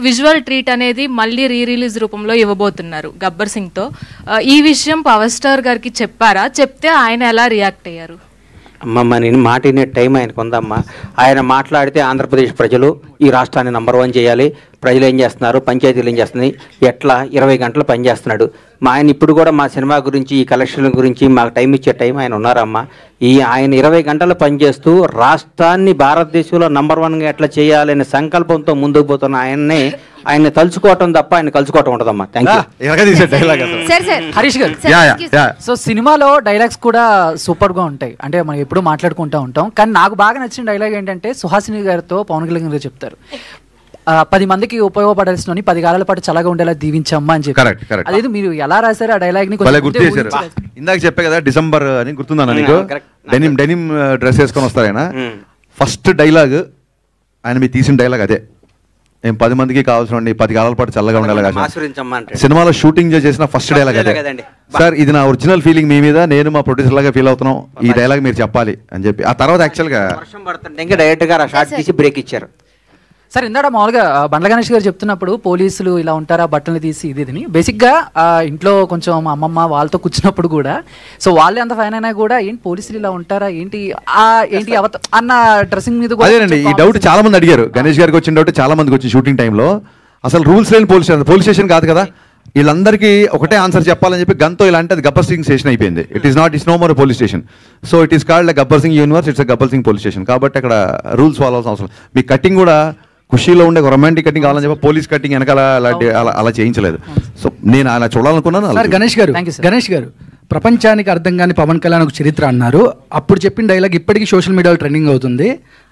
విజువల్ ట్రీట్ అనేది మళ్ళీ రిలీజ్ రూపంలో ఇవ్వబోతున్నారు గబ్బర్ సింగ్ తో. ఈ విషయం పవర్ స్టార్ గారికి చెప్పారా? చెప్తే ఆయన ఎలా రియాక్ట్ అయ్యారు? అమ్మమ్మ, నేను మాట వినే టైం ఆయనకు ఉందమ్మా. ఆయన మాట్లాడితే ఆంధ్రప్రదేశ్ ప్రజలు ఈ రాష్ట్రాన్ని నంబర్ 1 చేయాలి. ప్రజలు ఏం చేస్తున్నారు, పంచాయతీలు ఏం చేస్తున్నాయి, ఎట్లా 20 గంటలు పనిచేస్తున్నాడు. ఆయన ఇప్పుడు కూడా మా సినిమా గురించి, ఈ కలెక్షన్ల గురించి మాకు టైం ఇచ్చే టైం ఆయన ఉన్నారమ్మా. ఆయన 20 గంటలు పనిచేస్తూ రాష్ట్రాన్ని భారతదేశంలో నంబర్ 1గా ఎట్లా చేయాలనే సంకల్పంతో ముందుకు పోతున్న ఆయన తలుచుకోవటం తప్ప ఆయన కలుసుకోవటం ఉండదమ్మా. హరీష్ గారు, సో సినిమాలో డైలాగ్స్ కూడా సూపర్ గా ఉంటాయి. అంటే మనం ఎప్పుడు మాట్లాడుకుంటూ ఉంటాం. కానీ నాకు బాగా నచ్చిన డైలాగ్ ఏంటంటే సుహాసిని గారితో పవన్ కళ్యాణ్ గారు చెప్తారు, 10 మందికి ఉపయోగపడాల్సిన 10 కాలాల పాటు చల్లగా ఉండేలా దీవించమ్మా అని చెప్పి. అదేది మీరు ఎలా రాశారు ఆ డైలాగ్ ని? ఇందాక చెప్పే కదా డిసెంబర్ అని గుర్తుందన్న నీకు? డెనిమ్ డ్రెస్ వేసుకొని వస్తారు ఆయన. ఫస్ట్ డైలాగ్ ఆయన మీరు తీసిన డైలాగ్ అదే. 10 మందికి కావాల్సిన 10 కాలాల పాటు చల్లగా ఉండాలి. సినిమాలో షూటింగ్ చేసిన ఫస్ట్ డైలాగ్ అదే. సార్ ఇది నా ఒరిజినల్ ఫీలింగ్ మీ మీద, నేను మా ప్రొడ్యూసర్ లాగా ఫీల్ అవుతున్నాం, ఈ డైలాగ్ మీరు చెప్పాలి అని చెప్పి. ఆ తర్వాత యాక్చువల్ గా డైరెక్ట్ గా షాట్ తీసి బ్రేక్ ఇచ్చారు. సార్ ఇందాక మామూలుగా బండ్ల గణేష్ గారు చెప్తున్నప్పుడు పోలీసులు ఇలా ఉంటారా బట్టలు తీసి ఇది బేసిక్గా ఇంట్లో కొంచెం అమ్మమ్మ వాళ్ళతో కూర్చున్నప్పుడు కూడా సో వాళ్ళే అంత ఫైన్ అయినా కూడా ఏంటి పోలీసులు ఇలా ఉంటారా ఏంటి అన్న డ్రెస్సింగ్ మీద అదేనండి ఈ డౌట్ చాలా మంది అడిగారు. గణేష్ గారికి వచ్చిన డౌట్ చాలా మందికి వచ్చి షూటింగ్ టైంలో అసలు రూల్స్ లేని పోలీస్ స్టేషన్ కాదు కదా, వీళ్ళందరికీ ఒకటే ఆన్సర్ చెప్పాలని చెప్పి గన్తో ఇలాంటి అది గబ్బర్ సింగ్ స్టేషన్ అయిపోయింది. It's no more police station. So it is called Gabbar Singh universe, it's Gabbar Singh police station. కాబట్టి అక్కడ రూల్స్ ఫాలో అవ్వాల్సిన అవసరం. మీ కటింగ్ కూడా ఖుషీలో ఉండే రొమాంటిక్ కటింగ్ కావాలని చెప్పి పోలీస్ కటింగ్ వెనకాల అలా చేయించలేదు. సో నేను అలా చూడాలనుకున్నాను. గణేష్ గారు ప్రపంచానికి అర్థం కాని పవన్ కళ్యాణ్ ఒక చరిత్ర అన్నారు. అప్పుడు చెప్పిన డైలాగ్ ఇప్పటికీ సోషల్ మీడియాలో ట్రెండింగ్ అవుతుంది.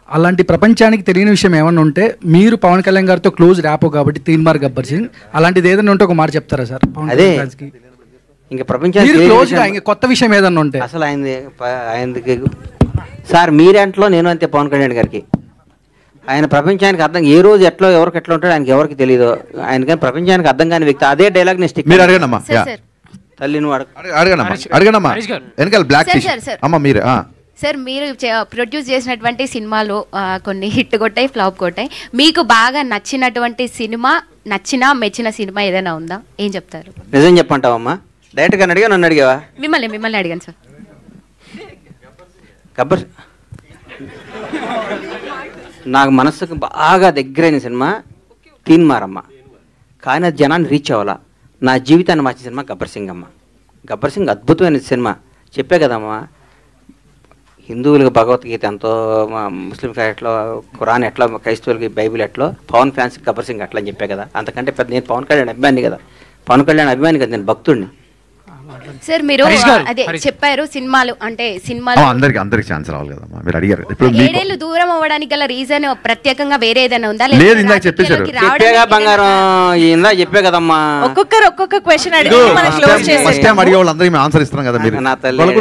అలాంటి ప్రపంచానికి తెలియని విషయం ఏమన్నా ఉంటే మీరు పవన్ కళ్యాణ్ గారితో క్లోజ్ ర్యాపో కాబట్టి తీన్మార్ గబ్బర్ సింగ్ అలాంటిది ఏదైనా ఉంటే ఒక మాట చెప్తారా సార్? అదే ఇంకా ప్రపంచానికి కొత్త విషయం ఏదన్నా ఉంటే అసలు ఆయనకి సార్ మీరేంట్లో నేను అంతే పవన్ కళ్యాణ్ గారికి ఆయన ప్రపంచానికి అర్థం ఏ రోజు ఎట్లా ఎవరికి ఎట్లా ఉంటాడో ఆయనకి ఎవరికి తెలియదు. ఆయనకని ప్రపంచానికి అర్థం కాని వ్యక్తి. అదే డైలాగ్ ని స్టిక్ అడగనమ్మా తల్లి నువ్వు అడగనమ్మా వెనకాల బ్లాక్ అమ్మా మీరు సార్ మీరు ప్రొడ్యూస్ చేసినటువంటి సినిమాలు కొన్ని హిట్ కొట్టాయి, ఫ్లాప్ కొట్టాయి. మీకు బాగా నచ్చినటువంటి సినిమా, మెచ్చిన సినిమా ఏదైనా ఉందా? ఏం చెప్తారు? నిజం చెప్పంటావమ్మా? డైరెక్ట్ గా అడిగా నన్ను అడిగావా? మిమ్మల్ని అడిగాను సార్. గబ్బర్ నాకు మనస్సుకు బాగా దగ్గరైన సినిమా తీన్మారమ్మ. కానీ అది జనాన్ని రీచ్ అవ్వాలా. నా జీవితాన్ని మార్చిన సినిమా గబ్బర్ సింగ్ అమ్మ. గబ్బర్ సింగ్ అద్భుతమైన సినిమా. చెప్పే కదమ్మా హిందువులకు భగవద్గీత ఎంతో, ముస్లింకి ఎట్లా ఖురాన్ ఎట్లా, క్రైస్తవులకి బైబిల్ ఎట్లా, పవన్ ఫ్యాన్స్కి గబ్బర్ సింగ్ అట్లా అని చెప్పే కదా. అంతకంటే పెద్ద నేను పవన్ కళ్యాణ్ అభిమాని కదా, పవన్ కళ్యాణ్ అభిమాని కదా, నేను భక్తుడిని. సార్ మీరు అదే చెప్పారు సినిమాలు అంటే సినిమాలు అందరికి ఛాన్స్ రావాలి కదమ్మా, మీరు అడిగారు. ఇప్పుడు 7 ఏళ్ళు దూరం అవ్వడానికి గల రీజన్ ప్రత్యేకంగా వేరే ఏదైనా ఉందా? లేదు, ఇందాక చెప్పేశారు. చెప్పేగా బంగారం, ఇందా చెప్పే కదమ్మా. ఒక్కొక్క క్వశ్చన్ అడిగి మనం క్లోజ్ చేసేద్దాం. ఫస్ట్ టైం అడిగే వాళ్ళందరికీ మేము ఆన్సర్ ఇస్తున్నాం కదా,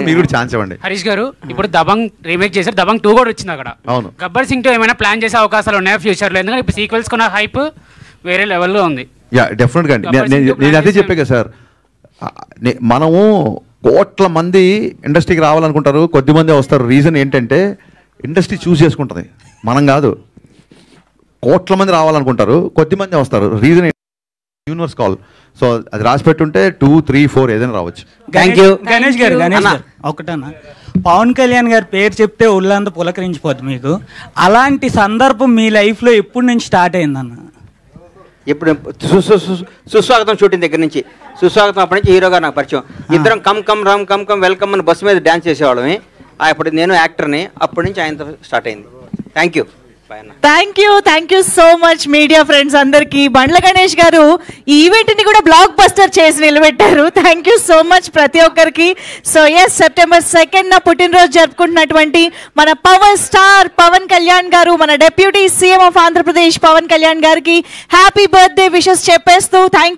మీరు కూడా ఛాన్స్ ఇవ్వండి. హరీష్ గారు, ఇప్పుడు దబంగ్ రీమేక్ చేశారు, దబంగ్ 2 కూడా వచ్చింది అక్కడ. అవును. గబ్బర్ సింగ్ 2 ఏమైనా ప్లాన్ చేసే అవకాశాలు ఉన్నాయా ఫ్యూచర్ లో? ఎందుకంటే ఇప్పుడు సీక్వెల్స్ కొన్న హైప్ వేరే లెవెల్లో ఉంది. యా, డెఫినెట్గా అండి. నేను అదే చెప్పే కదా సార్, మనము కోట్ల మంది ఇండస్ట్రీకి రావాలనుకుంటారు, కొద్దిమంది వస్తారు. రీజన్ ఏంటంటే ఇండస్ట్రీ చూస్ చేసుకుంటుంది, మనం కాదు. కోట్ల మంది రావాలనుకుంటారు, కొద్దిమంది వస్తారు. Reason universe call. సో అది రాసి పెట్టుంటే 2, 3, 4 ఏదైనా రావచ్చు. Thank you. గణేష్ గారు ఒకటన్నా, పవన్ కళ్యాణ్ గారి పేరు చెప్తే ఒళ్ళంతా పులకరించిపోద్ది మీకు. అలాంటి సందర్భం మీ లైఫ్లో ఎప్పటి నుంచి స్టార్ట్ అయిందన్న? ఇప్పుడు సుస్వాగతం షూటింగ్ దగ్గర నుంచి, సుస్వాగతం అప్పటి నుంచి హీరోగా నాకు పరిచయం. ఇద్దరం come come Ram come come welcome అని బస్సు మీద డ్యాన్స్ చేసేవాళ్ళమే. అప్పుడు నేను యాక్టర్ని, అప్పటి నుంచి ఆయనతో స్టార్ట్ అయింది. Thank you. Thank you so much media friends అందరికి. బండ్ల గణేష్ గారు ఈ ఈవెంట్ ని కూడా బ్లాక్ బస్టర్ చేసి నిలబెట్టారు. థ్యాంక్ యూ సో మచ్ ప్రతి ఒక్కరికి. సో ఎస్, సెప్టెంబర్ 2nd పుట్టినరోజు జరుపుకుంటున్నటువంటి మన పవర్ స్టార్ పవన్ కళ్యాణ్ గారు, మన deputy CM of Andhra Pradesh Pawan Kalyan గారికి హ్యాపీ బర్త్డే విషెస్ చెప్పేస్తూ థ్యాంక్